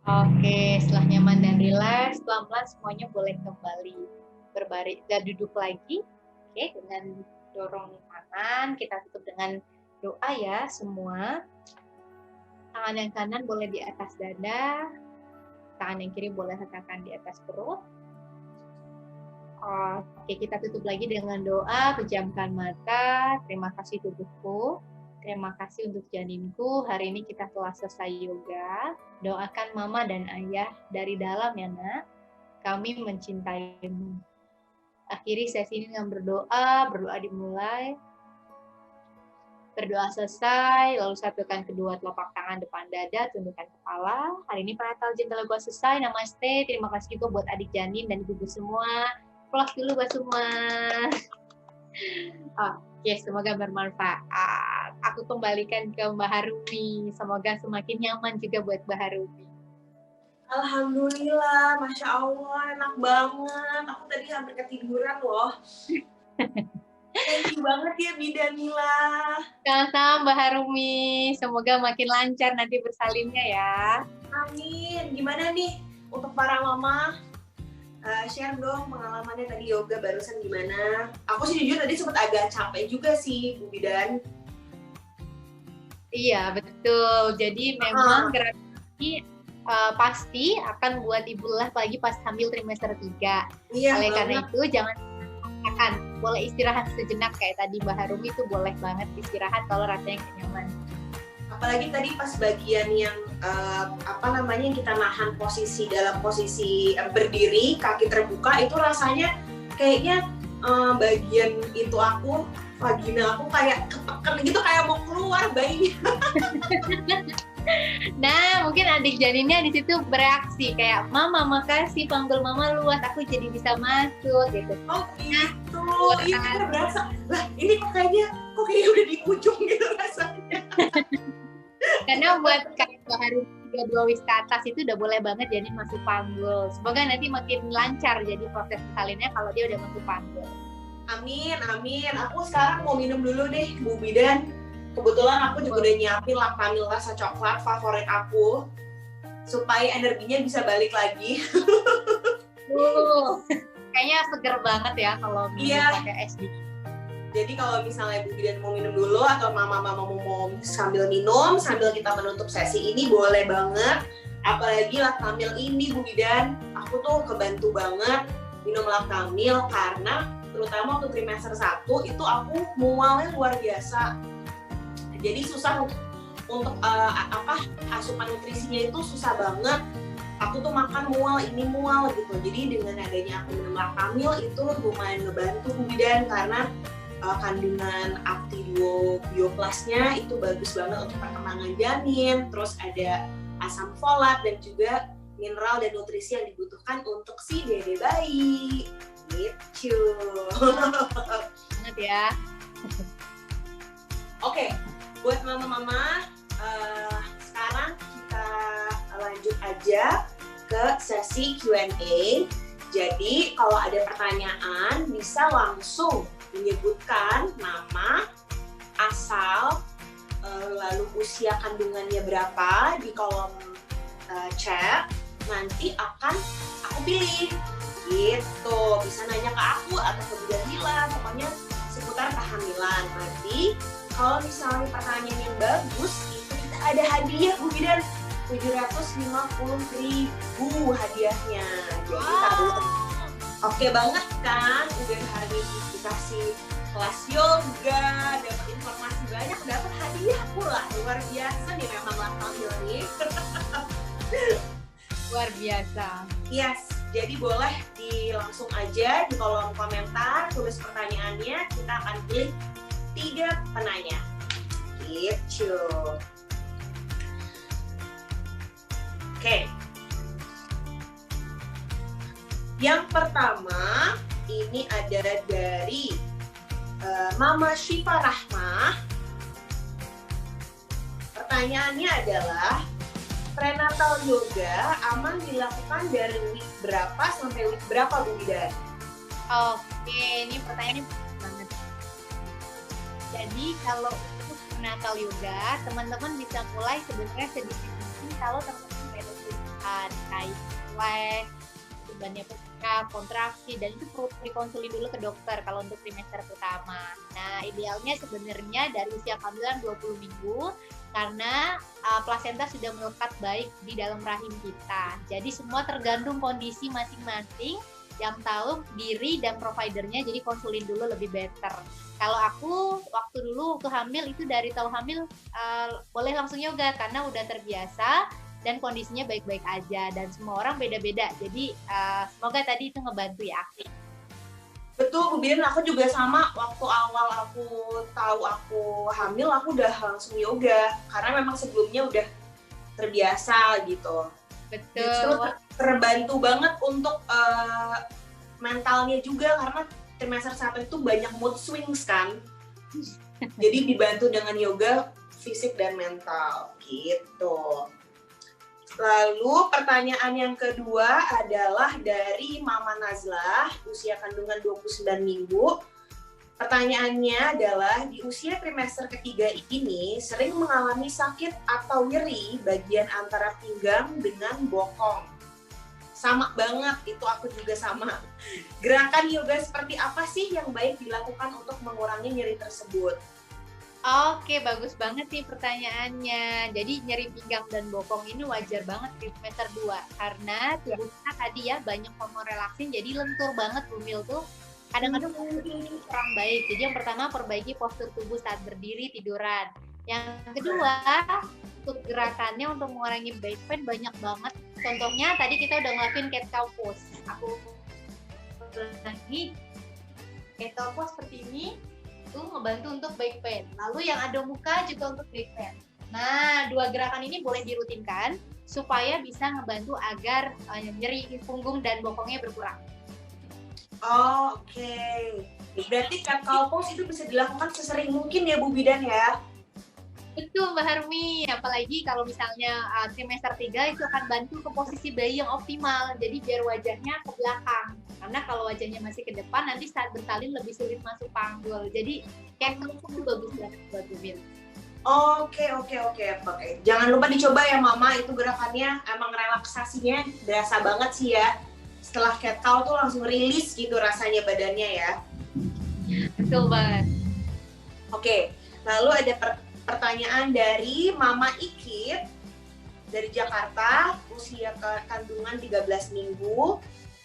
Oke, setelah nyaman dan rileks, pelan-pelan semuanya boleh kembali berbaring dan duduk lagi. Oke, dengan dorong tangan, kita tutup dengan doa ya semua. Tangan yang kanan boleh di atas dada, tangan yang kiri boleh letakkan di atas perut. Oke, kita tutup lagi dengan doa, pejamkan mata. Terima kasih tubuhku. Terima kasih untuk janinku. Hari ini kita telah selesai yoga. Doakan mama dan ayah dari dalam ya nak. Kami mencintaimu. Akhiri sesi ini dengan berdoa. Berdoa dimulai. Berdoa selesai. Lalu satukan kedua telapak tangan depan dada. Tundukkan kepala. Hari ini Pranatal Jentala gua selesai. Namaste. Terima kasih juga buat adik janin dan ibu-ibu semua. Pulang dulu buat semua. Oke, semoga bermanfaat. Aku kembalikan ke Mbak Harumi. Semoga semakin nyaman juga buat Mbak Harumi. Alhamdulillah, Masya Allah, enak banget. Aku tadi hampir ketiduran loh. Thank you banget ya Bidanila. Sama-sama Mbak Harumi. Semoga makin lancar nanti bersalinnya ya. Amin. Gimana nih untuk para mama? Share dong pengalamannya tadi yoga barusan gimana? Aku sih jujur tadi sempat agak capek juga sih Bu Bidan. Iya betul. Jadi memang gerakan ini pasti akan buat ibu lelah apalagi pas hamil trimester 3. Iya. Oleh karena itu jangan boleh istirahat sejenak kayak tadi Mbak Harumi itu boleh banget istirahat kalau rasanya nyaman. Apalagi tadi pas bagian yang kita nahan posisi dalam posisi berdiri, kaki terbuka itu rasanya kayaknya bagian itu aku, vagina aku kayak ketekan gitu, kayak mau keluar bayinya. Nah, mungkin adik janinnya di situ bereaksi kayak, "Mama, makasih panggul mama luas, aku jadi bisa masuk." gitu. Oh gitu, ini kita berasa, lah ini kok kayaknya udah di ujung gitu rasanya. Karena buat Mbak Harumi 32 wis ke atas itu udah boleh banget jadi masuk panggul. Semoga nanti makin lancar jadi proses salinnya kalau dia udah masuk panggul. Amin, amin. Aku sekarang mau minum dulu deh, Bu Bidan. Kebetulan aku juga udah nyiapin Laktamil rasa coklat favorit aku supaya energinya bisa balik lagi. Kayaknya seger banget ya kalau minum pakai es dingin. Jadi kalau misalnya Bu Bidan mau minum dulu atau mama-mama mau sambil minum, sambil kita menutup sesi ini boleh banget. Apalagi Laktamil ini Bu Bidan, aku tuh kebantu banget minum Laktamil karena terutama untuk trimester 1 itu aku mualnya luar biasa. Jadi susah untuk asupan nutrisinya itu susah banget. Aku tuh makan mual gitu. Jadi dengan adanya aku minum Laktamil itu lumayan ngebantu Bu Bidan karena kandungan Acti-Duo Bioplusnya itu bagus banget untuk perkembangan janin, terus ada asam folat dan juga mineral dan nutrisi yang dibutuhkan untuk si dede bayi. Gitu. Banget ya. Oke, buat mama-mama, sekarang kita lanjut aja ke sesi Q&A. Jadi kalau ada pertanyaan bisa langsung menyebutkan nama, asal, lalu usia kandungannya berapa di kolom chat. Nanti akan aku pilih gitu. Bisa nanya ke aku atau ke Bu Danila, pokoknya seputar kehamilan. Nanti kalau misalnya pertanyaan yang bagus itu kita ada hadiah Bu Bidan, 750.000 hadiahnya. Jadi oke banget kan, udah hari ini dikasih kelas yoga, dapat informasi banyak, dapat hadiah pula. Luar biasa nih memang Laktamil ini. Luar biasa. Yes, jadi boleh langsung aja di kolom komentar, tulis pertanyaannya, kita akan pilih 3 penanya. Gitu. Oke. Yang pertama, ini ada dari Mama Syifa Rahmah. pertanyaannya adalah prenatal yoga aman dilakukan dari week berapa sampai week berapa Bu Bidan? Oke, ini pertanyaannya bagus banget. Jadi kalau untuk prenatal yoga, teman-teman bisa mulai sebenarnya sedikit kalau teman-teman ada keluhan kayak flex, bebannya pecah, kontraksi, dan itu perlu dikonsulin dulu ke dokter kalau untuk trimester pertama. Nah, idealnya sebenarnya dari usia kehamilan 20 minggu karena plasenta sudah melekat baik di dalam rahim kita. Jadi semua tergantung kondisi masing-masing yang tahu diri dan providernya, jadi konsulin dulu lebih better. Kalau aku waktu dulu hamil itu dari tahu hamil boleh langsung yoga karena udah terbiasa dan kondisinya baik-baik aja, dan semua orang beda-beda. Jadi semoga tadi itu ngebantu ya Akti. Betul Bu Bidan, aku juga sama. Waktu awal aku tahu aku hamil, aku udah langsung yoga karena memang sebelumnya udah terbiasa gitu. Betul. Justru terbantu banget untuk mentalnya juga karena trimester 1 itu banyak mood swings kan. Jadi dibantu dengan yoga fisik dan mental gitu. Lalu pertanyaan yang kedua adalah dari Mama Nazlah, usia kandungan 29 minggu. Pertanyaannya adalah, di usia trimester ketiga ini sering mengalami sakit atau nyeri bagian antara pinggang dengan bokong. Sama banget, itu aku juga sama. Gerakan yoga seperti apa sih yang baik dilakukan untuk mengurangi nyeri tersebut? Oke, bagus banget nih pertanyaannya. Jadi nyeri pinggang dan bokong ini wajar banget di semester 2 karena tubuh kita tadi ya banyak hormon relaksin, jadi lentur banget bumil tuh. Kadang-kadang kurang baik. Jadi yang pertama perbaiki postur tubuh saat berdiri tiduran. Yang kedua, untuk gerakannya untuk mengurangi back pain banyak banget. Contohnya tadi kita udah ngelakuin cat cow pose. Aku lagi cat cow pose seperti ini. Itu ngebantu untuk back pain. Lalu yang ada muka juga untuk back pain. Nah, dua gerakan ini boleh dirutinkan supaya bisa ngebantu agar nyeri punggung dan bokongnya berkurang. Oke. Berarti cat cow pose itu bisa dilakukan sesering mungkin ya Bu Bidan ya? Betul Mbak Harmi, apalagi kalau misalnya trimester 3 itu akan bantu ke posisi bayi yang optimal. Jadi biar wajahnya ke belakang. Karena kalau wajahnya masih ke depan, nanti saat bersalin lebih sulit masuk panggul. Jadi kayak itu bagus banget buat bibir. Oke. Jangan lupa dicoba ya Mama, itu gerakannya emang relaksasinya berasa banget sih ya. Setelah cat cow tuh langsung rilis gitu rasanya badannya ya. Betul banget. Oke, lalu ada pertanyaan dari Mama Ikit dari Jakarta, usia kandungan 13 minggu.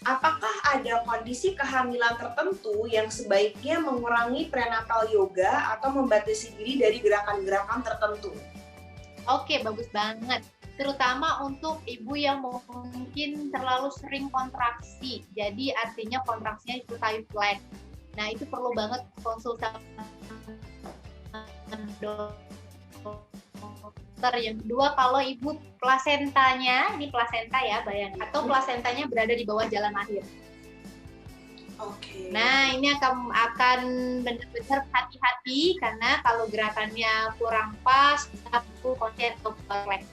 Apakah ada kondisi kehamilan tertentu yang sebaiknya mengurangi prenatal yoga atau membatasi diri dari gerakan-gerakan tertentu? Oke, bagus banget. Terutama untuk ibu yang mungkin terlalu sering kontraksi. Jadi artinya kontraksinya itu typhoid. Nah, itu perlu banget konsultasi dokter. Yang kedua, kalau ibu plasentanya, ini plasenta ya, bayang, atau plasentanya berada di bawah jalan lahir. Oke. Nah, ini akan benar-benar hati-hati karena kalau gerakannya kurang pas, bisa konsen atau flex.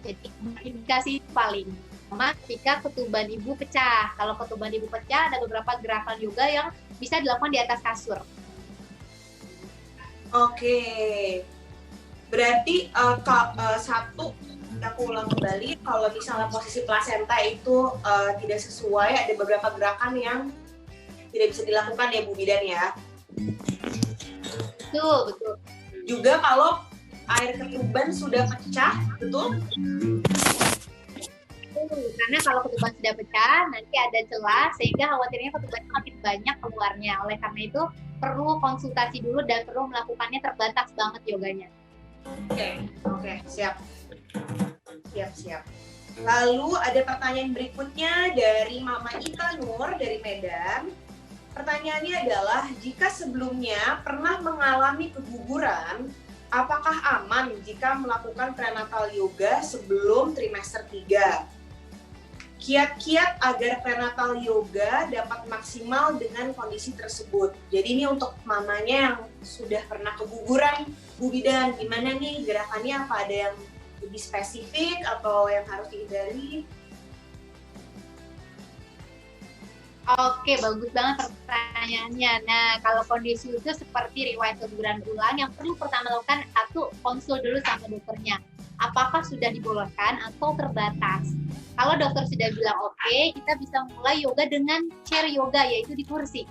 Jadi indikasi paling sama ketika ketuban ibu pecah. Kalau ketuban ibu pecah, ada beberapa gerakan yoga yang bisa dilakukan di atas kasur. Oke. Berarti satu, aku ulang kembali, kalau misalnya posisi plasenta itu tidak sesuai, ada beberapa gerakan yang tidak bisa dilakukan ya Bu Bidan ya. Betul. Juga kalau air ketuban sudah pecah, betul? Karena kalau ketuban sudah pecah, nanti ada celah sehingga khawatirnya ketuban makin banyak keluarnya. Oleh karena itu perlu konsultasi dulu dan perlu melakukannya terbatas banget yoganya. Oke, siap. Lalu ada pertanyaan berikutnya dari Mama Ita Nur dari Medan. Pertanyaannya adalah, jika sebelumnya pernah mengalami keguguran, apakah aman jika melakukan prenatal yoga sebelum trimester 3? Kiat-kiat agar prenatal yoga dapat maksimal dengan kondisi tersebut. Jadi ini untuk mamanya yang sudah pernah keguguran, Bu Bidan, gimana nih gerakannya, apa ada yang lebih spesifik atau yang harus dihindari? Oke, bagus banget pertanyaannya. Nah, kalau kondisi itu seperti riwayat keguguran ulang, yang perlu pertama lakukan satu, konsul dulu sama dokternya. Apakah sudah dibolehkan atau terbatas? Kalau dokter sudah bilang oke, kita bisa mulai yoga dengan chair yoga, yaitu di kursi.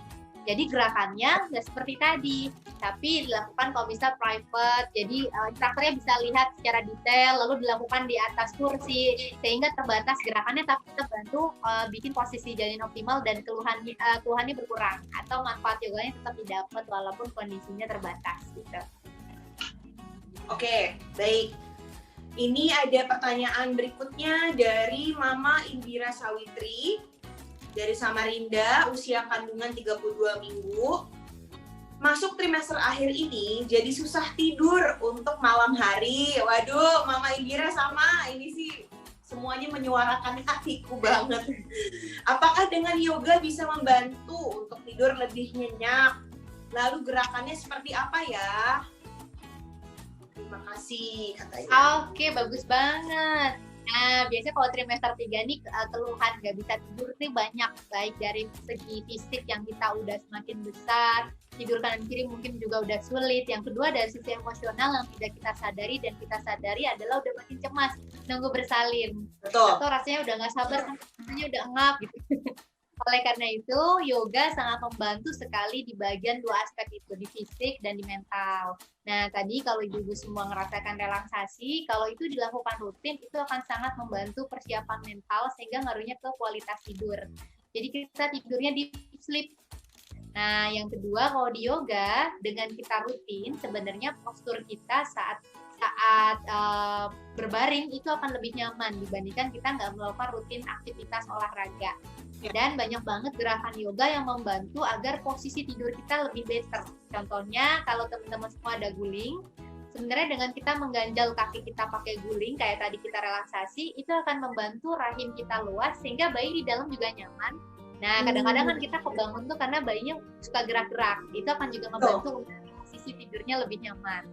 Jadi gerakannya nggak seperti tadi, tapi dilakukan kalau bisa private. Jadi instrukturnya bisa lihat secara detail, lalu dilakukan di atas kursi, sehingga terbatas gerakannya, tapi kita bantu bikin posisi janin optimal dan keluhannya berkurang, atau manfaat yoganya tetap didapat walaupun kondisinya terbatas. Gitu. Oke, baik. Ini ada pertanyaan berikutnya dari Mama Indira Sawitri dari Samarinda, usia kandungan 32 minggu. Masuk trimester akhir ini jadi susah tidur untuk malam hari. Waduh, Mama Indira sama, ini sih semuanya menyuarakan hatiku banget. Apakah dengan yoga bisa membantu untuk tidur lebih nyenyak? Lalu gerakannya seperti apa ya? Terima kasih katanya. Oke, bagus banget. Nah, biasanya kalau trimester 3 nih keluhan nggak bisa tidur nih banyak, baik dari segi fisik yang kita udah semakin besar, tidur kanan kiri mungkin juga udah sulit. Yang kedua dari sisi emosional yang tidak kita sadari dan kita sadari adalah udah makin cemas, nunggu bersalin. Betul. Atau rasanya udah nggak sabar, rasanya udah engap gitu. Oleh karena itu, yoga sangat membantu sekali di bagian dua aspek itu, di fisik dan di mental. Nah, tadi kalau ibu-ibu semua ngerasakan relaksasi, kalau itu dilakukan rutin, itu akan sangat membantu persiapan mental sehingga ngaruhnya ke kualitas tidur. Jadi kita tidurnya deep sleep. Nah, yang kedua, kalau di yoga, dengan kita rutin, sebenarnya postur kita saat berbaring itu akan lebih nyaman dibandingkan kita nggak melakukan rutin aktivitas olahraga. Dan banyak banget gerakan yoga yang membantu agar posisi tidur kita lebih better. Contohnya, kalau teman-teman semua ada guling, sebenarnya dengan kita mengganjal kaki kita pakai guling, kayak tadi kita relaksasi, itu akan membantu rahim kita luas, sehingga bayi di dalam juga nyaman. Nah, kadang-kadang kan kita kebangun tuh karena bayinya suka gerak-gerak. Itu akan juga membantu untuk posisi tidurnya lebih nyaman.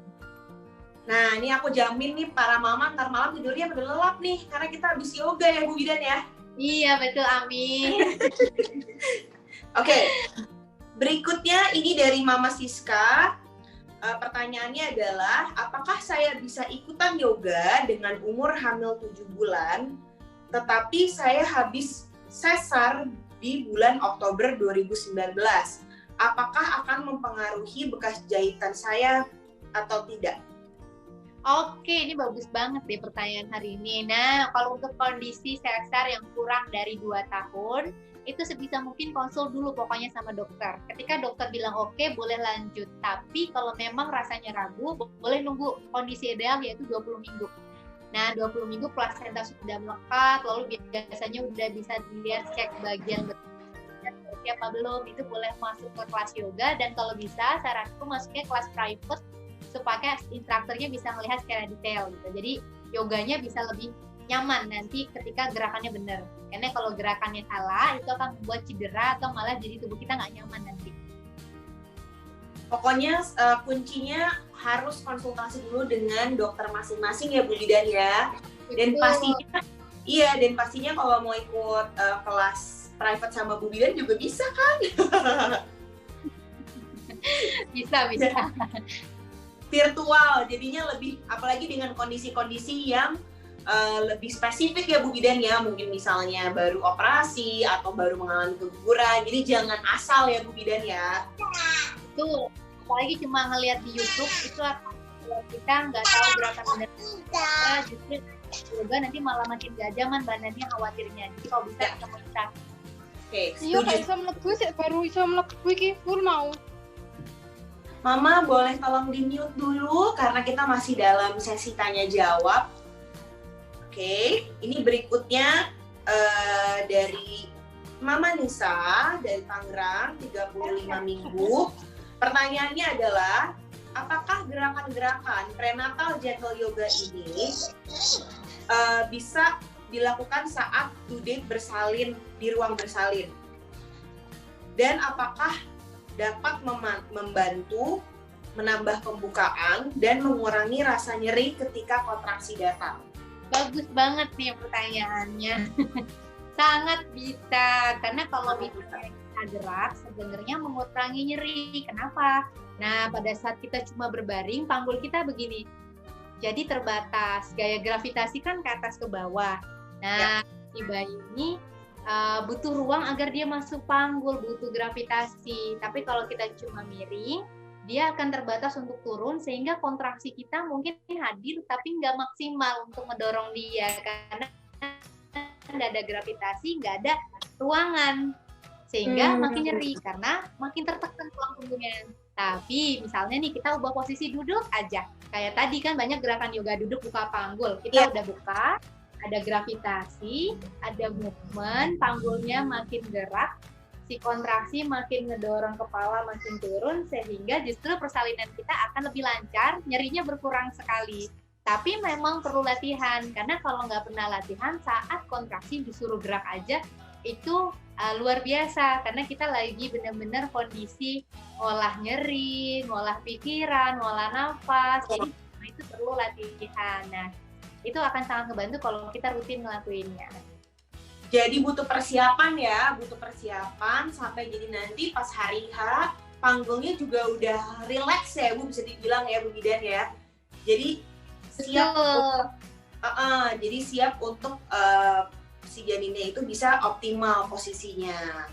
Nah, ini aku jamin nih para mama ntar malam tidurnya pada lelap nih, karena kita habis yoga ya Bu Bidan ya. Iya, betul, amin. Oke, berikutnya ini dari Mama Siska. Pertanyaannya adalah, apakah saya bisa ikutan yoga dengan umur hamil 7 bulan, tetapi saya habis sesar di bulan Oktober 2019? Apakah akan mempengaruhi bekas jahitan saya atau tidak? Oke, ini bagus banget deh pertanyaan hari ini. Nah, kalau untuk kondisi sesar yang kurang dari 2 tahun, itu sebisa mungkin konsul dulu pokoknya sama dokter. Ketika dokter bilang oke, boleh lanjut. Tapi kalau memang rasanya ragu, boleh nunggu kondisi ideal yaitu 20 minggu. Nah, 20 minggu plasenta sudah melekat, lalu biasanya udah bisa dilihat cek bagian seperti apa belum, itu boleh masuk ke kelas yoga. Dan kalau bisa, saranku masuknya kelas private supaya instrukturnya bisa melihat secara detail gitu. Jadi yoganya bisa lebih nyaman nanti ketika gerakannya benar. Karena kalau gerakannya salah itu akan membuat cedera atau malah jadi tubuh kita nggak nyaman nanti. Pokoknya kuncinya harus konsultasi dulu dengan dokter masing-masing ya Bu Bidan ya. Dan pastinya kalau mau ikut kelas private sama Bu Bidan juga bisa kan? Bisa. Virtual jadinya lebih, apalagi dengan kondisi-kondisi yang lebih spesifik ya Bu Bidan ya, mungkin misalnya baru operasi atau baru mengalami keguguran, jadi jangan asal ya Bu Bidan ya. Betul, apalagi cuma ngelihat di YouTube itu kita nggak tahu gerakan benar kita, justru yoga nanti malah makin gak aman badannya, khawatirnya. Jadi kalau bisa ketemu kita. Oke, Iya, setuju. gak bisa melebu sih, baru bisa melebu iki full mau. Mama boleh tolong di mute dulu karena kita masih dalam sesi tanya jawab. Oke, ini berikutnya dari Mama Nisa dari Tangerang, 35 minggu. Pertanyaannya adalah, apakah gerakan-gerakan prenatal gentle yoga ini bisa dilakukan saat due date bersalin di ruang bersalin? Dan apakah dapat membantu menambah pembukaan dan mengurangi rasa nyeri ketika kontraksi datang? Bagus banget nih pertanyaannya. Sangat bisa, karena kalau misalnya kita gerak sebenarnya mengurangi nyeri. Kenapa? Nah, pada saat kita cuma berbaring, panggul kita begini. Jadi terbatas, gaya gravitasi kan ke atas ke bawah. Nah, si bayi ini butuh ruang agar dia masuk panggul, butuh gravitasi. Tapi kalau kita cuma miring, dia akan terbatas untuk turun, sehingga kontraksi kita mungkin hadir tapi nggak maksimal untuk mendorong dia, karena nggak ada gravitasi, nggak ada ruangan, sehingga makin nyeri karena makin tertekan tulang punggungnya. Tapi misalnya nih kita ubah posisi duduk aja, kayak tadi kan banyak gerakan yoga duduk buka panggul, kita udah buka, ada gravitasi, ada movement, panggulnya makin gerak, si kontraksi makin ngedorong kepala makin turun, sehingga justru persalinan kita akan lebih lancar, nyerinya berkurang sekali. Tapi memang perlu latihan, karena kalau nggak pernah latihan, saat kontraksi disuruh gerak aja, itu luar biasa, karena kita lagi benar-benar kondisi ngolah nyeri, ngolah pikiran, ngolah nafas, jadi itu perlu latihan. Nah, itu akan sangat ngebantu kalau kita rutin ngelakuinnya. Jadi butuh persiapan ya, butuh persiapan sampai jadi nanti pas hari H, panggulnya juga udah relax ya Bu, bisa dibilang ya Bu Bidan ya. Jadi siap untuk si janinnya itu bisa optimal posisinya.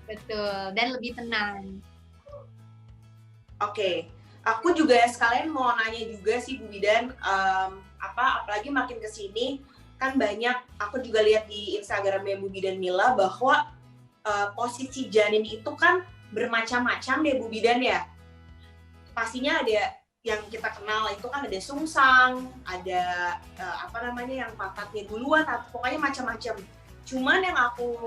Betul, dan lebih tenang. Oke, aku juga sekalian mau nanya juga sih Bu Bidan, apalagi makin kesini kan banyak, aku juga lihat di Instagramnya Bu Bidan Mila bahwa posisi janin itu kan bermacam-macam deh Bu Bidan ya. Pastinya ada yang kita kenal itu kan ada sungsang, ada yang pantatnya duluan, pokoknya macam-macam. Cuman yang aku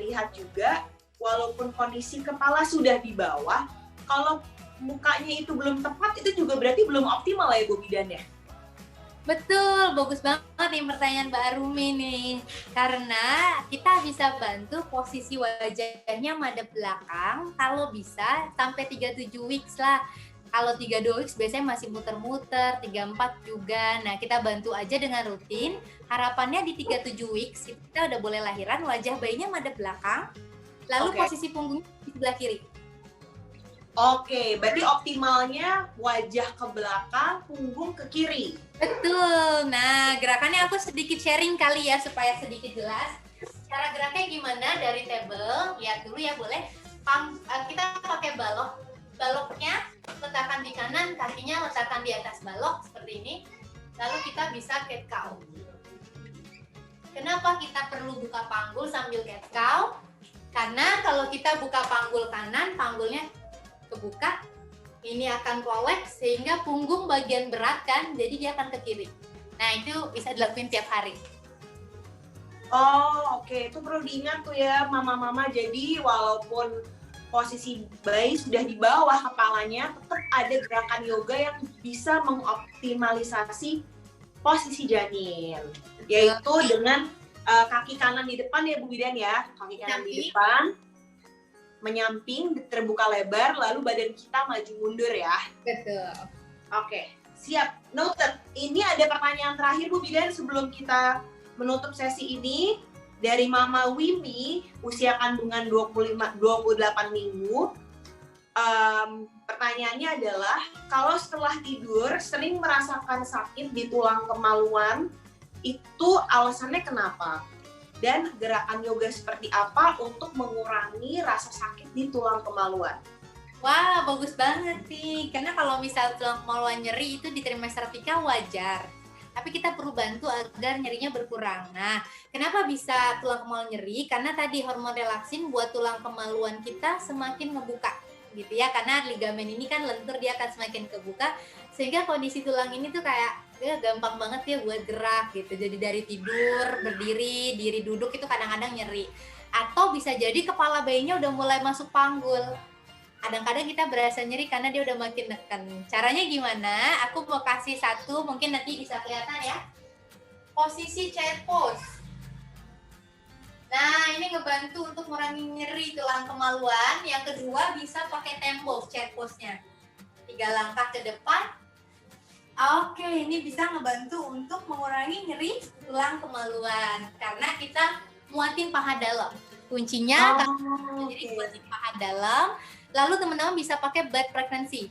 lihat juga, walaupun kondisi kepala sudah di bawah, kalau mukanya itu belum tepat, itu juga berarti belum optimal ya Bu Bidan ya? Betul, bagus banget nih pertanyaan Mbak Arumi nih. Karena kita bisa bantu posisi wajahnya madep belakang, kalau bisa sampai 37 weeks lah. Kalau 32 weeks biasanya masih muter-muter, 34 juga. Nah, kita bantu aja dengan rutin. Harapannya di 37 weeks, kita udah boleh lahiran, wajah bayinya madep belakang, lalu posisi punggungnya di sebelah kiri. Oke, berarti optimalnya wajah ke belakang, punggung ke kiri. Betul. Nah, gerakannya aku sedikit sharing kali ya, supaya sedikit jelas. Cara geraknya gimana dari table? Lihat dulu ya, boleh. Kita pakai balok. Baloknya letakkan di kanan, kakinya letakkan di atas balok, seperti ini. Lalu kita bisa cat cow. Kenapa kita perlu buka panggul sambil cat cow? Karena kalau kita buka panggul kanan, panggulnya kebuka, ini akan collapse sehingga punggung bagian berat kan, jadi dia akan ke kiri. Nah, itu bisa dilakuin tiap hari. Oh, oke. Itu perlu diingat tuh ya, mama-mama. Jadi walaupun posisi bayi sudah di bawah kepalanya, tetap ada gerakan yoga yang bisa mengoptimalisasi posisi janin. Yaitu dengan kaki kanan di depan ya Bu Bidan ya. Kaki kanan di depan, menyamping, terbuka lebar, lalu badan kita maju mundur ya. Betul. Oke, siap. Noted. Ini ada pertanyaan terakhir Bu Bidan sebelum kita menutup sesi ini. Dari Mama Wimi, usia kandungan 28 minggu. Pertanyaannya adalah, kalau setelah tidur sering merasakan sakit di tulang kemaluan, itu alasannya kenapa? Dan gerakan yoga seperti apa untuk mengurangi rasa sakit di tulang kemaluan? Wah, bagus banget nih. Karena kalau misal tulang kemaluan nyeri itu di trimester 3 wajar. Tapi kita perlu bantu agar nyerinya berkurang. Nah, kenapa bisa tulang kemaluan nyeri? Karena tadi hormon relaksin buat tulang kemaluan kita semakin ngebuka, gitu ya. Karena ligamen ini kan lentur, dia akan semakin kebuka. Sehingga kondisi tulang ini tuh kayak gampang banget ya buat gerak gitu. Jadi dari tidur, berdiri, diri duduk itu kadang-kadang nyeri. Atau bisa jadi kepala bayinya udah mulai masuk panggul. Kadang-kadang kita berasa nyeri karena dia udah makin neken. Caranya gimana? Aku mau kasih satu, mungkin nanti bisa kelihatan ya. Posisi chair pose. Nah, ini ngebantu untuk mengurangi nyeri tulang kemaluan. Yang kedua, bisa pakai tempo chair pose-nya. 3 langkah ke depan. Oke, ini bisa ngebantu untuk mengurangi nyeri tulang kemaluan. Karena kita muatin paha dalam. Kuncinya jadi muatin paha dalam. Lalu teman-teman bisa pakai bed pregnancy.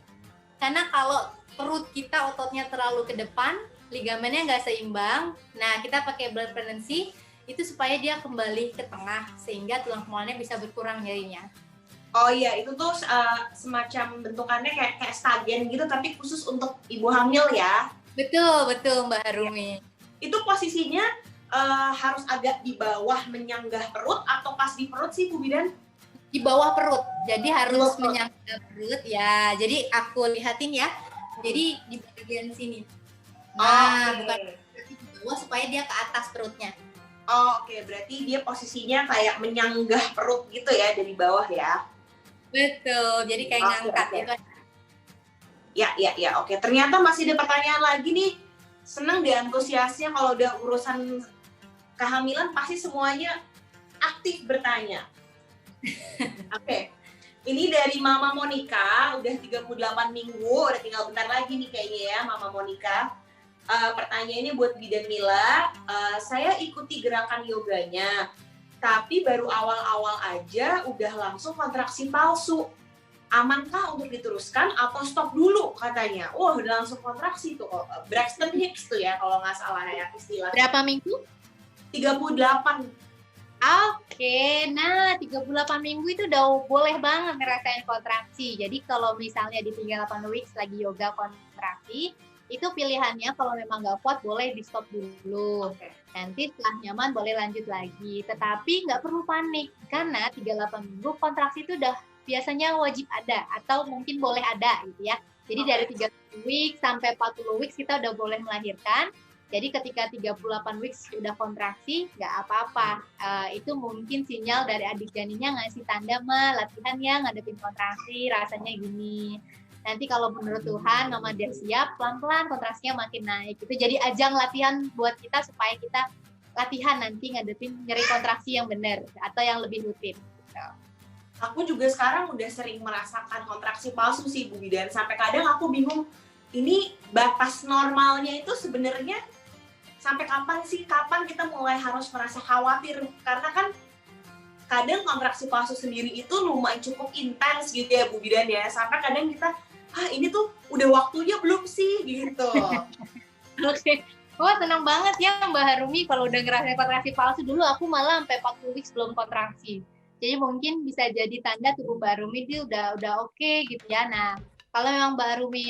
Karena kalau perut kita ototnya terlalu ke depan, ligamennya nggak seimbang. Nah, kita pakai bed pregnancy itu supaya dia kembali ke tengah sehingga tulang kemaluannya bisa berkurang nyerinya. Oh iya, itu tuh semacam bentukannya kayak stagen gitu, tapi khusus untuk ibu hamil ya. Betul Mbak Harumi. Itu posisinya harus agak di bawah menyanggah perut atau pas di perut sih Bu Bidan? Di bawah perut, jadi harus perut. menyanggah perut ya. Jadi aku lihatin ya, jadi di bagian sini. Nah, bukan di bawah supaya dia ke atas perutnya. Oh, oke. Berarti dia posisinya kayak menyanggah perut gitu ya dari bawah ya? Betul, jadi kayak ngangkat gitu. Ya, oke. Ternyata masih ada pertanyaan lagi nih. Senang deh antusiasnya kalau udah urusan kehamilan pasti semuanya aktif bertanya. Oke. Ini dari Mama Monica, udah 38 minggu, udah tinggal bentar lagi nih kayaknya ya Mama Monica. Pertanyaannya buat Bidan Mila, saya ikuti gerakan yoganya, tapi baru awal-awal aja udah langsung kontraksi palsu. Amankah untuk diteruskan atau stop dulu katanya? Wah, udah langsung kontraksi tuh, Braxton Hicks tuh ya kalau nggak salah ya istilah. Berapa minggu? 38. Oke, nah 38 minggu itu udah boleh banget ngerasain kontraksi. Jadi kalau misalnya di 38 weeks lagi yoga kontraksi, itu pilihannya kalau memang nggak kuat boleh di stop dulu. Okay. Nanti setelah nyaman boleh lanjut lagi. Tetapi nggak perlu panik karena 38 minggu kontraksi itu udah biasanya wajib ada atau mungkin boleh ada gitu ya. Jadi dari 30 weeks sampai 40 weeks kita udah boleh melahirkan. Jadi ketika 38 weeks udah kontraksi nggak apa-apa. Itu mungkin sinyal dari adik janinnya ngasih tanda latihan ya ngadepin kontraksi rasanya gini. Nanti kalau menurut Tuhan Mama dia siap, pelan-pelan kontraksinya makin naik. Itu jadi ajang latihan buat kita supaya kita latihan nanti ngadepin nyeri kontraksi yang benar atau yang lebih rutin. Gitu. Aku juga sekarang udah sering merasakan kontraksi palsu sih Bu Bidan. Sampai kadang aku bingung, ini batas normalnya itu sebenarnya sampai kapan sih? Kapan kita mulai harus merasa khawatir? Karena kan kadang kontraksi palsu sendiri itu lumayan cukup intens gitu ya Bu Bidan ya. Sampai kadang kita, ini tuh udah waktunya belum sih gitu. Oke. Wah, senang banget ya Mbak Harumi kalau udah ngerasain kontraksi palsu. Dulu aku malah sampai 40 weeks belum kontraksi. Jadi mungkin bisa jadi tanda tubuh Mbak Harumi dia udah oke gitu ya. Nah, kalau memang Mbak Harumi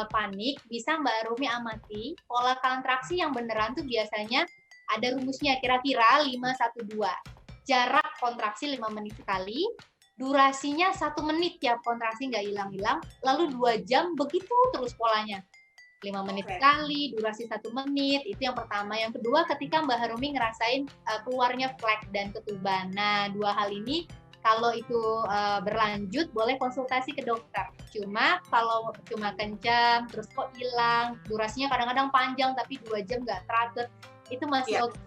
panik, bisa Mbak Harumi amati pola kontraksi yang beneran tuh biasanya ada rumusnya kira-kira 5-1-2. Jarak kontraksi 5 menit sekali, durasinya 1 menit tiap kontraksi nggak hilang-hilang, lalu 2 jam begitu terus polanya. 5 menit sekali, durasi 1 menit, itu yang pertama. Yang kedua, ketika Mbak Harumi ngerasain keluarnya flek dan ketuban. Nah, 2 hal ini kalau itu berlanjut, boleh konsultasi ke dokter. Cuma kalau cuma kencang, terus kok hilang, durasinya kadang-kadang panjang, tapi 2 jam nggak teratur, itu masih oke.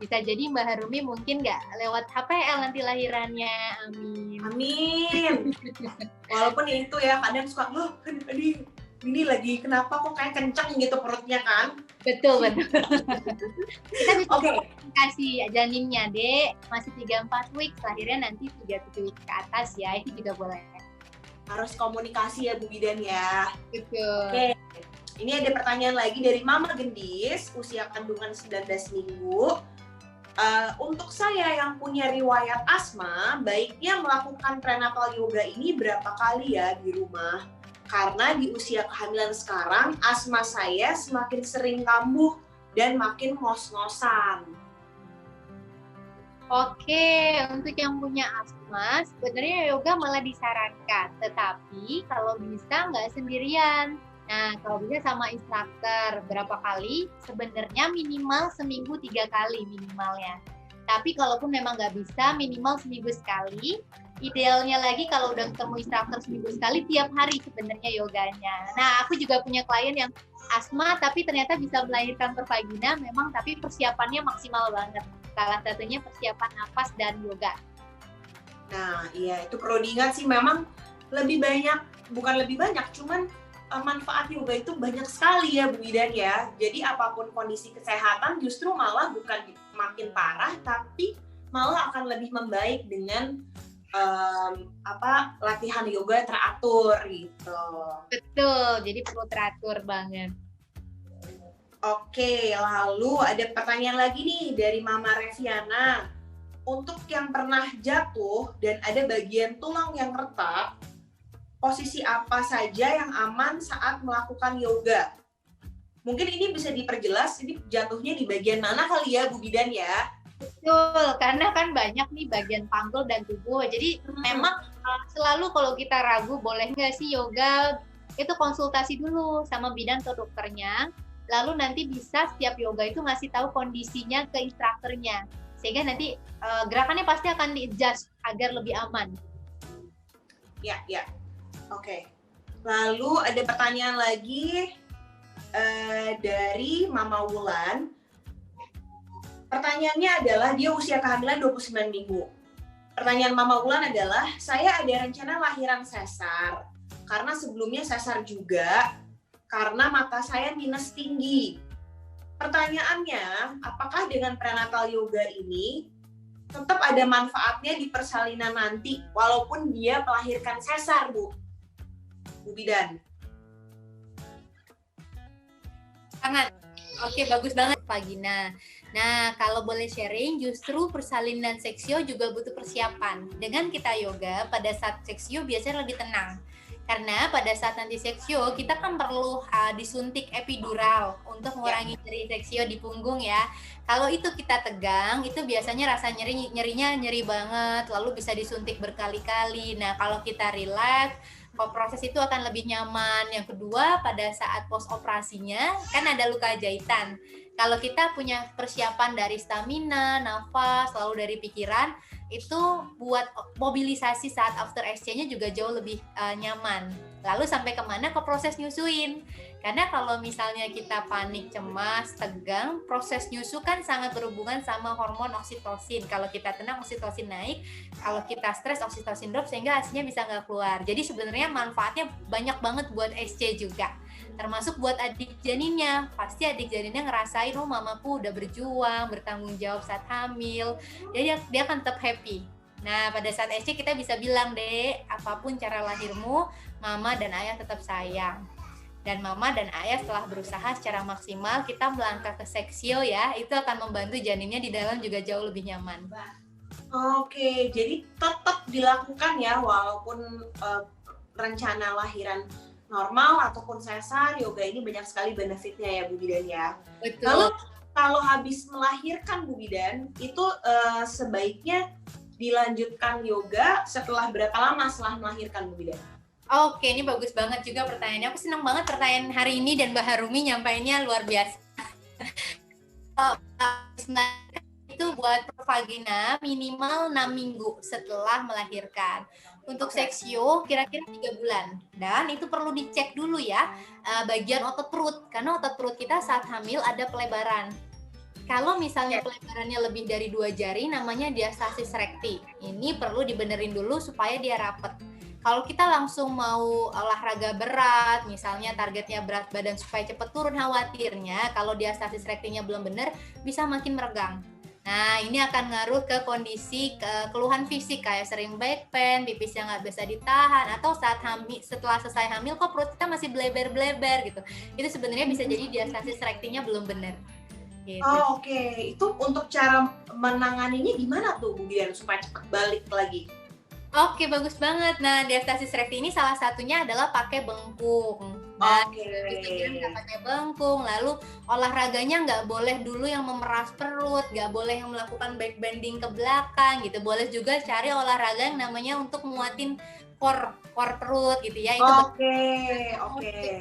Bisa jadi Mbak Harumi mungkin nggak lewat HPL nanti lahirannya, amin. Amin. Walaupun itu ya kadang suka, ini lagi kenapa kok kayak kenceng gitu perutnya kan? Betul. Kita bisa kasih janinnya, Dek, masih 3-4 weeks, lahirnya nanti 37 weeks ke atas ya, itu juga boleh. Harus komunikasi ya Bu Bidan ya. Betul. Oke. Ini ada pertanyaan lagi dari Mama Gendis, usia kandungan 19 minggu. Untuk saya yang punya riwayat asma, baiknya melakukan prenatal yoga ini berapa kali ya di rumah? Karena di usia kehamilan sekarang, asma saya semakin sering kambuh dan makin ngos-ngosan. Oke, untuk yang punya asma, sebenarnya yoga malah disarankan. Tetapi kalau bisa nggak sendirian. Nah, kalau bisa sama instruktur berapa kali, sebenarnya minimal seminggu 3 kali minimalnya. Tapi kalaupun memang nggak bisa, minimal seminggu sekali. Idealnya lagi kalau udah ketemu instruktur seminggu sekali, tiap hari sebenarnya yoganya. Nah, aku juga punya klien yang asma, tapi ternyata bisa melahirkan per vagina, memang tapi persiapannya maksimal banget. Salah satunya persiapan napas dan yoga. Nah, iya itu perlu diingat sih, memang lebih banyak, bukan lebih banyak, cuman manfaat yoga itu banyak sekali ya Bu Bidan ya. Jadi apapun kondisi kesehatan justru malah bukan makin parah, tapi malah akan lebih membaik dengan latihan yoga teratur gitu. Betul, jadi perlu teratur banget. Oke, lalu ada pertanyaan lagi nih dari Mama Reviana. Untuk yang pernah jatuh dan ada bagian tulang yang retak, posisi apa saja yang aman saat melakukan yoga? Mungkin ini bisa diperjelas, ini jatuhnya di bagian mana kali ya Bu Bidan ya? Betul, karena kan banyak nih bagian panggul dan tubuh. Jadi memang selalu kalau kita ragu boleh nggak sih yoga, itu konsultasi dulu sama bidan atau dokternya. Lalu nanti bisa setiap yoga itu ngasih tahu kondisinya ke instrukturnya. Sehingga nanti gerakannya pasti akan di-adjust agar lebih aman. Ya. Oke. Lalu ada pertanyaan lagi dari Mama Wulan. Pertanyaannya adalah dia usia kehamilan 29 minggu. Pertanyaan Mama Wulan adalah, saya ada rencana lahiran sesar. Karena sebelumnya sesar juga, karena mata saya minus tinggi. Pertanyaannya, apakah dengan prenatal yoga ini tetap ada manfaatnya di persalinan nanti, walaupun dia melahirkan sesar, Bu Bidan? Sangat. Oke, bagus banget Pak Gina. Nah, kalau boleh sharing, justru persalinan seksio juga butuh persiapan. Dengan kita yoga, pada saat seksio biasanya lebih tenang. Karena pada saat nanti seksio, kita kan perlu disuntik epidural untuk mengurangi nyeri seksio di punggung ya. Kalau itu kita tegang, itu biasanya rasa nyerinya nyeri banget, lalu bisa disuntik berkali-kali. Nah, kalau kita relax, proses itu akan lebih nyaman. Yang kedua, pada saat post operasinya kan ada luka jahitan. Kalau kita punya persiapan dari stamina, nafas, lalu dari pikiran, itu buat mobilisasi saat after exchange-nya juga jauh lebih nyaman. Lalu sampai kemana? Ke proses nyusuin. Karena kalau misalnya kita panik, cemas, tegang, proses nyusu kan sangat berhubungan sama hormon oksitosin. Kalau kita tenang, oksitosin naik. Kalau kita stres, oksitosin drop, sehingga hasilnya bisa nggak keluar. Jadi sebenarnya manfaatnya banyak banget buat SC juga. Termasuk buat adik janinnya. Pasti adik janinnya ngerasain, oh mamaku udah berjuang, bertanggung jawab saat hamil. Jadi dia akan tetap happy. Nah, pada saat SC kita bisa bilang, Dek, apapun cara lahirmu, mama dan ayah tetap sayang. Dan mama dan ayah setelah berusaha secara maksimal, kita melangkah ke seksio ya, itu akan membantu janinnya di dalam juga jauh lebih nyaman. Oke, jadi tetap dilakukan ya, walaupun rencana lahiran normal ataupun sesar, yoga ini banyak sekali benefitnya ya Bu Bidan ya. Betul. Lalu kalau habis melahirkan Bu Bidan, itu sebaiknya dilanjutkan yoga setelah berapa lama setelah melahirkan Bu Bidan? Oke, ini bagus banget juga pertanyaannya. Aku senang banget pertanyaan hari ini dan Mbak Harumi nyampainnya luar biasa. Itu buat vagina minimal 6 minggu setelah melahirkan. Untuk seksio kira-kira 3 bulan. Dan itu perlu dicek dulu ya bagian otot perut. Karena otot perut kita saat hamil ada pelebaran. Kalau misalnya pelebarannya lebih dari 2 jari namanya diastasis recti. Ini perlu dibenerin dulu supaya dia rapet. Kalau kita langsung mau olahraga berat, misalnya targetnya berat badan supaya cepat turun, khawatirnya kalau diastasis rectinya belum benar bisa makin meregang. Nah, ini akan ngaruh ke kondisi keluhan fisik kayak sering back pain, pipisnya nggak bisa ditahan, atau saat hamil, setelah selesai hamil kok perut kita masih bleber-bleber gitu. Itu sebenarnya bisa jadi diastasis rectinya belum benar. Gitu. Oh, oke. Itu untuk cara menanganinya gimana tuh Bu Bidan supaya cepat balik lagi? Oke, bagus banget. Nah, diastasis recti ini salah satunya adalah pakai bengkung. Nah, nggak pakai bengkung. Lalu olahraganya nggak boleh dulu yang memeras perut, nggak boleh yang melakukan back bending ke belakang gitu. Boleh juga cari olahraga yang namanya untuk muatin core perut gitu ya. Itu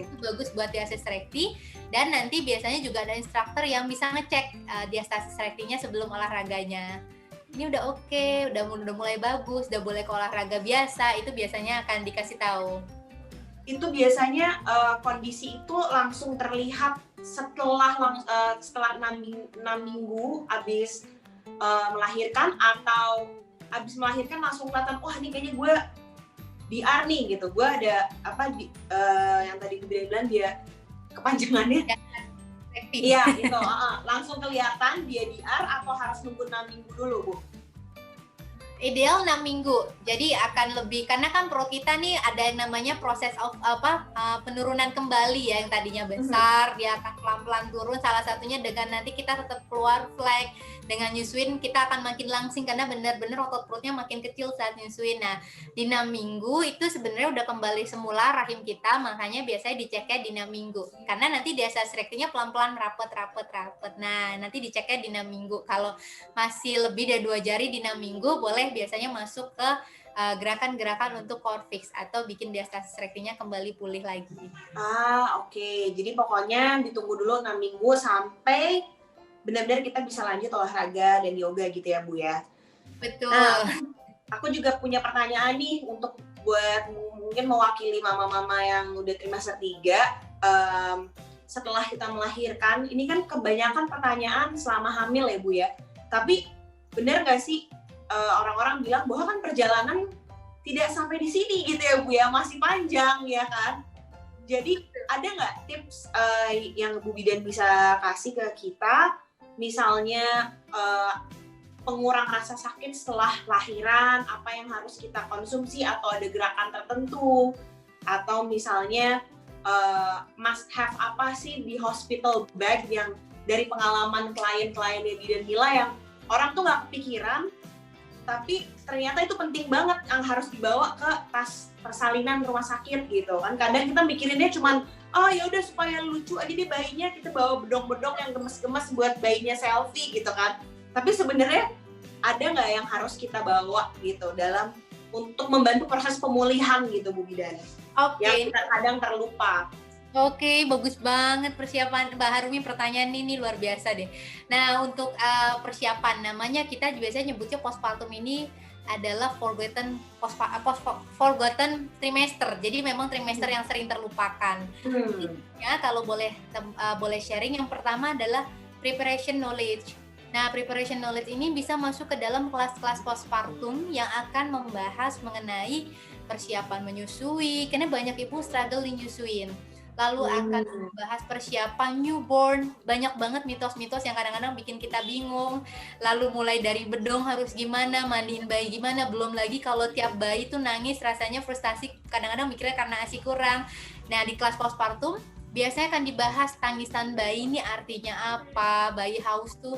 itu bagus buat diastasis recti. Dan nanti biasanya juga ada instruktur yang bisa ngecek diastasis rectinya sebelum olahraganya. Ini udah oke, udah mulai bagus, udah boleh ke olahraga biasa, itu biasanya akan dikasih tahu. Itu biasanya kondisi itu langsung terlihat setelah 6 minggu habis melahirkan atau abis melahirkan langsung kelihatan wah ini kayaknya gue DR nih gitu, gue ada yang tadi gue bilang dia kepanjangannya iya gitu, langsung kelihatan dia DR atau harus nunggu 6 minggu dulu Bu? Ideal 6 minggu, jadi akan lebih, karena kan perut kita nih ada yang namanya proses of penurunan kembali ya, yang tadinya besar dia akan pelan-pelan turun, salah satunya dengan nanti kita tetap keluar flek, dengan nyusuin kita akan makin langsing karena benar-benar otot perutnya makin kecil saat nyusuin. Nah di 6 minggu itu sebenarnya udah kembali semula rahim kita, makanya biasanya diceknya di 6 minggu karena nanti diastase rektinya pelan-pelan rapet. Nah nanti diceknya di 6 minggu. Kalau masih lebih dari 2 jari di 6 minggu boleh biasanya masuk ke gerakan-gerakan untuk core fix atau bikin diastase rektinya kembali pulih lagi. Oke. Jadi pokoknya ditunggu dulu 6 minggu sampai benar-benar kita bisa lanjut olahraga dan yoga gitu ya Bu ya. Betul. Nah, aku juga punya pertanyaan nih untuk buat mungkin mewakili mama-mama yang udah trimester 3 setelah kita melahirkan. Ini kan kebanyakan pertanyaan selama hamil ya Bu ya. Tapi benar nggak sih orang-orang bilang bahwa kan perjalanan tidak sampai di sini gitu ya Bu ya, masih panjang ya kan. Jadi ada nggak tips yang Bu Bidan bisa kasih ke kita, misalnya pengurang rasa sakit setelah lahiran, apa yang harus kita konsumsi atau ada gerakan tertentu, atau misalnya must have apa sih di hospital bag yang dari pengalaman klien-klien Debbie dan Mila yang orang tuh nggak kepikiran, tapi ternyata itu penting banget yang harus dibawa ke tas persalinan rumah sakit gitu kan. Kadang kita mikirinnya cuman ya udah supaya lucu aja deh bayinya, kita bawa bedong-bedong yang gemes-gemes buat bayinya selfie gitu kan. Tapi sebenarnya ada nggak yang harus kita bawa gitu dalam untuk membantu proses pemulihan gitu Bu Bidan? Yang kita kadang terlupa. Oke, bagus banget persiapan Mbak Harumi, pertanyaan ini luar biasa deh. Nah, untuk persiapan namanya kita biasanya nyebutnya postpartum ini adalah forgotten trimester. Jadi memang trimester yang sering terlupakan. Ya, kalau boleh sharing, yang pertama adalah preparation knowledge. Nah, preparation knowledge ini bisa masuk ke dalam kelas-kelas postpartum yang akan membahas mengenai persiapan menyusui, karena banyak ibu struggle di nyusuin. Lalu akan membahas persiapan newborn, banyak banget mitos-mitos yang kadang-kadang bikin kita bingung. Lalu mulai dari bedong harus gimana, mandiin bayi gimana, belum lagi kalau tiap bayi tuh nangis rasanya frustasi, kadang-kadang mikirnya karena ASI kurang. Nah di kelas postpartum biasanya akan dibahas tangisan bayi ini artinya apa, bayi haus tuh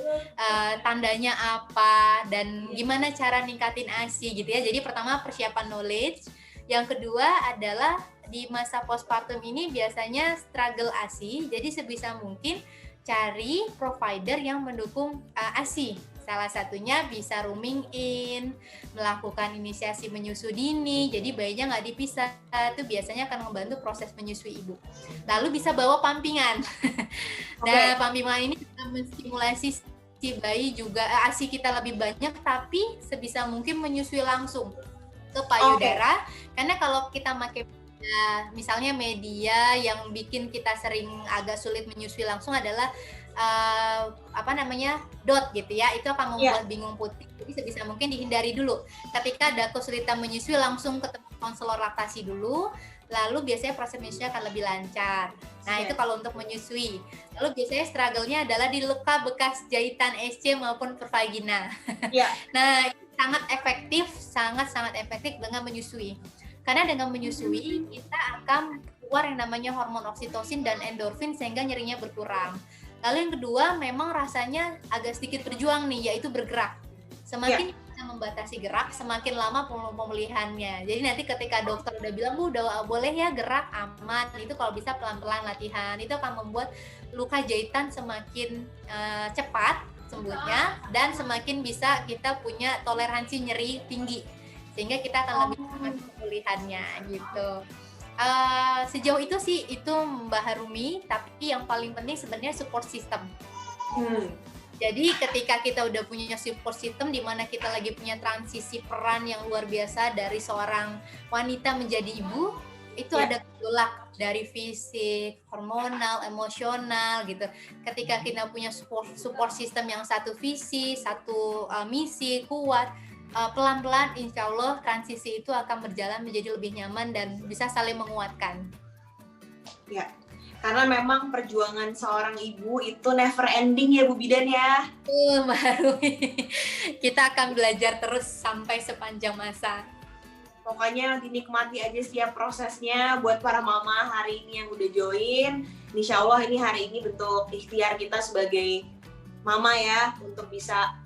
tandanya apa, dan gimana cara ningkatin ASI gitu ya. Jadi pertama persiapan knowledge, yang kedua adalah di masa postpartum ini biasanya struggle ASI, jadi sebisa mungkin cari provider yang mendukung ASI. Salah satunya bisa rooming in, melakukan inisiasi menyusui dini, jadi bayinya nggak dipisah, itu biasanya akan membantu proses menyusui ibu. Lalu bisa bawa pampingan. Nah, pampingan ini bisa menstimulasi si bayi juga, ASI kita lebih banyak, tapi sebisa mungkin menyusui langsung ke payudara, karena kalau kita pakai misalnya media yang bikin kita sering agak sulit menyusui langsung adalah dot gitu ya, itu akan membuat bingung putih. Jadi sebisa mungkin dihindari dulu. Ketika ada kesulitan menyusui, langsung ketemu konselor laktasi dulu, lalu biasanya proses menyusui akan lebih lancar. Nah itu kalau untuk menyusui. Lalu biasanya struggle-nya adalah di luka bekas jahitan SC maupun pervagina. Nah itu sangat efektif dengan menyusui. Karena dengan menyusui kita akan keluar yang namanya hormon oksitosin dan endorfin sehingga nyerinya berkurang. Lalu yang kedua memang rasanya agak sedikit berjuang nih, yaitu bergerak. Semakin kita membatasi gerak, semakin lama pemulihannya. Jadi nanti ketika dokter udah bilang, Bu udah boleh ya gerak, aman, itu kalau bisa pelan-pelan latihan, itu akan membuat luka jahitan semakin cepat sembuhnya, dan semakin bisa kita punya toleransi nyeri tinggi, sehingga kita akan lebih cepat pemulihannya gitu. Sejauh itu sih itu Mbak Harumi, tapi yang paling penting sebenarnya support system. Jadi ketika kita udah punya support system di mana kita lagi punya transisi peran yang luar biasa dari seorang wanita menjadi ibu, itu ada gejolak dari fisik, hormonal, emosional gitu. Ketika kita punya support system yang satu visi, satu misi kuat, pelan-pelan insya Allah transisi itu akan berjalan menjadi lebih nyaman dan bisa saling menguatkan. Ya, karena memang perjuangan seorang ibu itu never ending ya Bu Bidan ya. Baru kita akan belajar terus sampai sepanjang masa. Pokoknya dinikmati aja setiap prosesnya. Buat para mama hari ini yang udah join, insya Allah ini hari ini bentuk ikhtiar kita sebagai mama ya, untuk bisa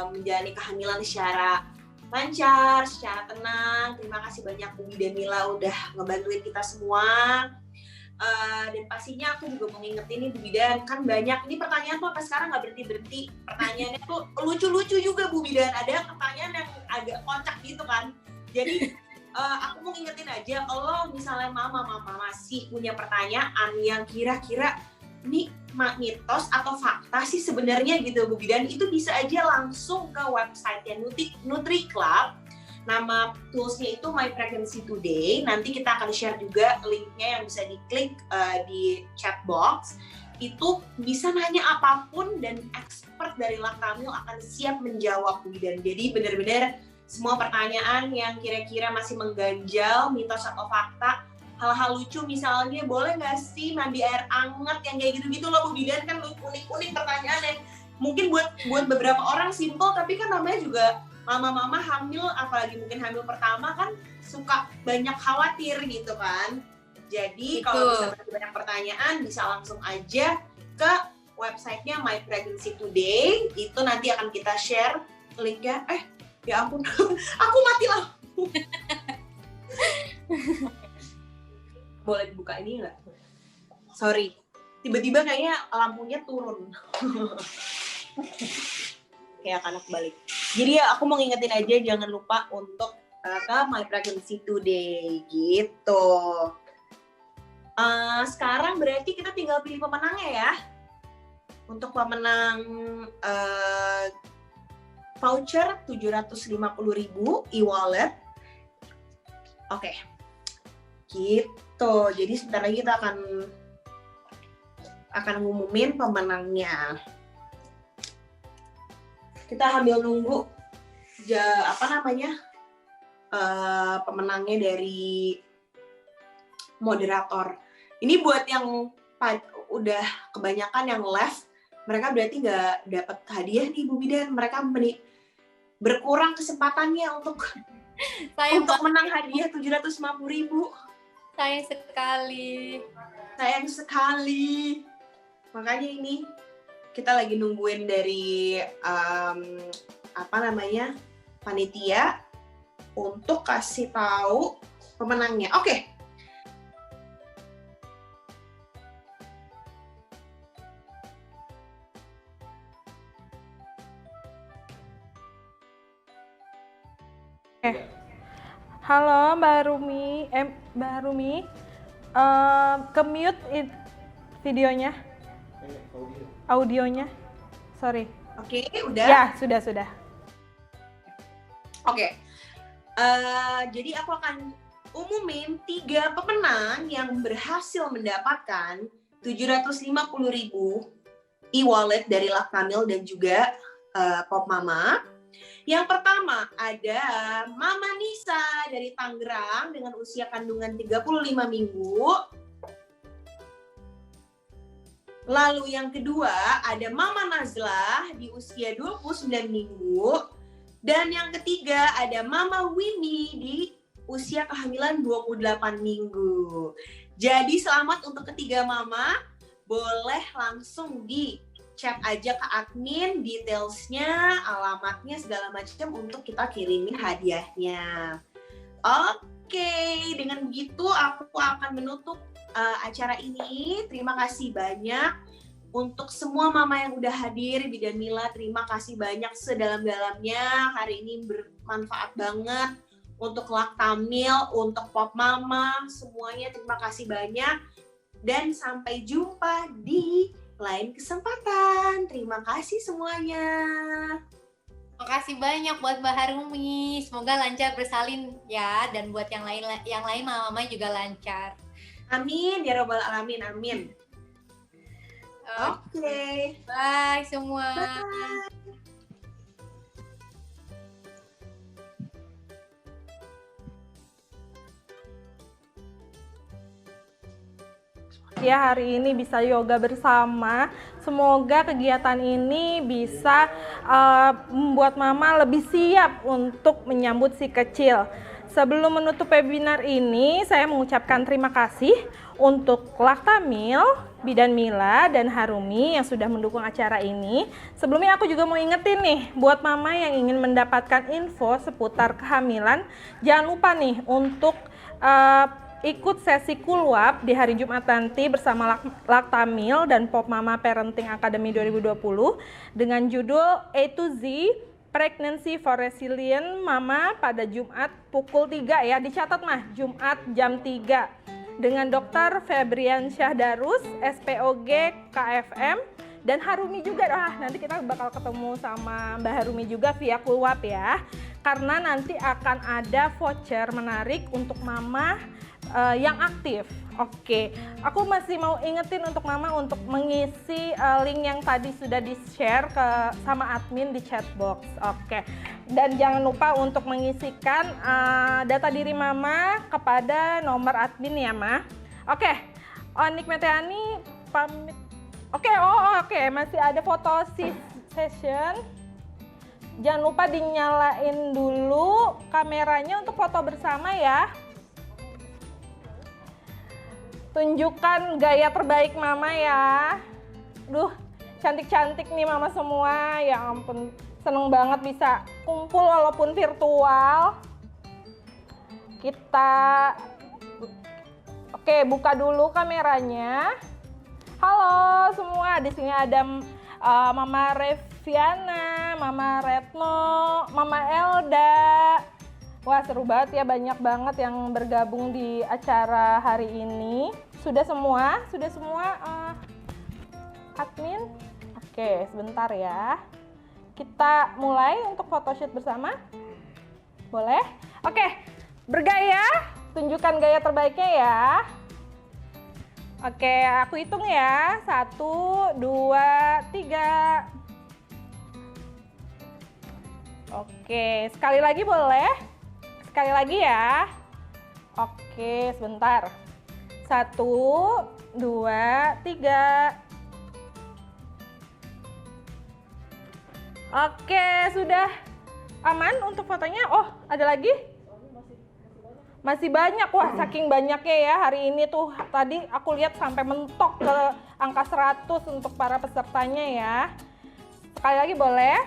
menjalani kehamilan secara lancar, secara tenang. Terima kasih banyak Bu Bidan Mila udah ngebantuin kita semua. Dan pastinya aku juga mau ngingetin nih Bu Bidan, kan banyak ini pertanyaan tuh sampai sekarang nggak berhenti-berhenti. Pertanyaannya tuh lucu-lucu juga Bu Bidan, ada pertanyaan yang agak kocak gitu kan. Jadi aku mau ngingetin aja, kalau misalnya mama masih punya pertanyaan yang kira-kira ini mitos atau fakta sih sebenarnya gitu Bu Bidan, itu bisa aja langsung ke website-nya Nutri Club. Nama toolsnya itu My Pregnancy Today. Nanti kita akan share juga linknya yang bisa diklik di chat box. Itu bisa nanya apapun dan expert dari Laktamil akan siap menjawab Bu Bidan. Jadi benar-benar semua pertanyaan yang kira-kira masih mengganjal, mitos atau fakta, hal-hal lucu misalnya, boleh nggak sih mandi air anget, yang kayak gitu-gitu loh Bu Bidan, kan unik-unik pertanyaannya. Mungkin buat beberapa orang simple, tapi kan namanya juga mama-mama hamil, apalagi mungkin hamil pertama kan suka banyak khawatir gitu kan. Jadi kalau misalnya banyak pertanyaan bisa langsung aja ke websitenya My Pregnancy Today, itu nanti akan kita share linknya. Ya ampun, aku mati lampu. Boleh dibuka ini nggak? Sorry, tiba-tiba kayaknya lampunya turun. Kayak anak balik. Jadi ya aku mau ngingetin aja, jangan lupa untuk ke My Pregnancy Today gitu. Sekarang berarti kita tinggal pilih pemenangnya ya. Untuk pemenang voucher 750.000 e-wallet. Oke. Gitu. Jadi sebentar lagi kita akan ngumumin pemenangnya. Kita sambil nunggu pemenangnya dari moderator. Ini buat yang udah kebanyakan yang left, mereka berarti nggak dapat hadiah nih Bu Bidan. Mereka berkurang kesempatannya untuk menang hadiah 750.000. Sayang sekali. Makanya ini kita lagi nungguin dari panitia untuk kasih tahu pemenangnya. Oke. Halo Mbak Rumi, ke-mute videonya, audionya, sorry. Oke, udah? Ya, sudah. Oke. Jadi aku akan umumin 3 pemenang yang berhasil mendapatkan 750.000 e-wallet dari Laktamil dan juga Pop Mama. Yang pertama ada Mama Nisa dari Tangerang dengan usia kandungan 35 minggu. Lalu yang kedua ada Mama Nazlah di usia 29 minggu. Dan yang ketiga ada Mama Winnie di usia kehamilan 28 minggu. Jadi selamat untuk ketiga mama. Boleh langsung di chat aja ke admin detailsnya, alamatnya segala macam untuk kita kirimin hadiahnya. Oke, dengan begitu aku akan menutup acara ini. Terima kasih banyak untuk semua mama yang udah hadir. Bidan Mila, terima kasih banyak sedalam-dalamnya. Hari ini bermanfaat banget untuk Laktamil, untuk Pop Mama, semuanya terima kasih banyak. Dan sampai jumpa di lain kesempatan. Terima kasih semuanya. Makasih banyak buat Mbak Harumi. Semoga lancar bersalin ya, dan buat yang lain mama juga lancar. Amin ya robbal alamin, amin. Oke. Bye semua. Ya, hari ini bisa yoga bersama. Semoga kegiatan ini bisa membuat Mama lebih siap untuk menyambut si kecil. Sebelum menutup webinar ini, saya mengucapkan terima kasih untuk Laktamil, Bidan Mila, dan Harumi yang sudah mendukung acara ini. Sebelumnya aku juga mau ingetin nih, buat Mama yang ingin mendapatkan info seputar kehamilan, jangan lupa nih untuk ikut sesi Kulwap di hari Jumat nanti bersama Laktamil dan Pop Mama Parenting Academy 2020 dengan judul A to Z Pregnancy for Resilient Mama pada Jumat pukul 3 ya, dicatat mah, Jumat jam 3 dengan Dr. Febrian Syahdarus, SPOG KFM, dan Harumi juga. Nanti kita bakal ketemu sama Mbak Harumi juga via Kulwap ya, karena nanti akan ada voucher menarik untuk Mama yang aktif. Oke, aku masih mau ingetin untuk Mama untuk mengisi link yang tadi sudah di-share sama admin di chat box. Oke, dan jangan lupa untuk mengisikan data diri Mama kepada nomor admin ya, Ma. Oke, Onik Meteani pamit. Oke, masih ada foto session. Jangan lupa dinyalain dulu kameranya untuk foto bersama ya. Tunjukkan gaya terbaik Mama ya. Duh, cantik-cantik nih Mama semua. Ya ampun, seneng banget bisa kumpul walaupun virtual. Oke, buka dulu kameranya. Halo semua, di sini ada Mama Reviana, Mama Retno, Mama Elda. Wah, seru banget ya, banyak banget yang bergabung di acara hari ini. Sudah semua admin? Oke, sebentar ya. Kita mulai untuk photoshoot bersama. Boleh? Oke, bergaya. Tunjukkan gaya terbaiknya ya. Oke, aku hitung ya. 1, 2, 3. Oke, sekali lagi boleh? Sekali lagi ya. Oke, sebentar. 1, 2, 3. Oke, sudah aman untuk fotonya. Oh, ada lagi? Masih banyak. Wah, saking banyaknya ya hari ini tuh. Tadi aku lihat sampai mentok ke angka 100 untuk para pesertanya ya. Sekali lagi boleh?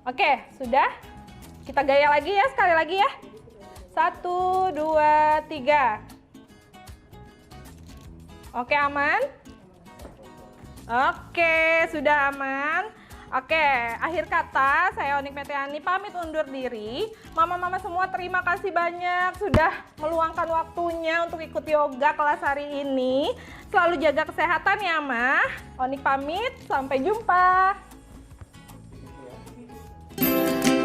Oke, sudah. Kita gaya lagi ya, sekali lagi ya. 1, 2, 3. Oke, aman? Oke, sudah aman. Oke, akhir kata saya Onik Meteani pamit undur diri. Mama-mama semua terima kasih banyak sudah meluangkan waktunya untuk ikut yoga kelas hari ini. Selalu jaga kesehatan ya, Ma. Onik pamit, sampai jumpa.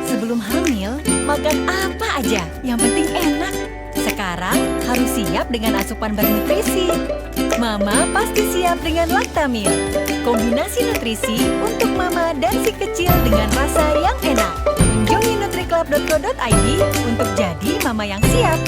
Sebelum hamil, makan apa aja, yang penting enak. Sekarang harus siap dengan asupan bernutrisi. Mama pasti siap dengan Laktamil. Kombinasi nutrisi untuk mama dan si kecil dengan rasa yang enak. Kunjungi nutriclub.co.id untuk jadi mama yang siap.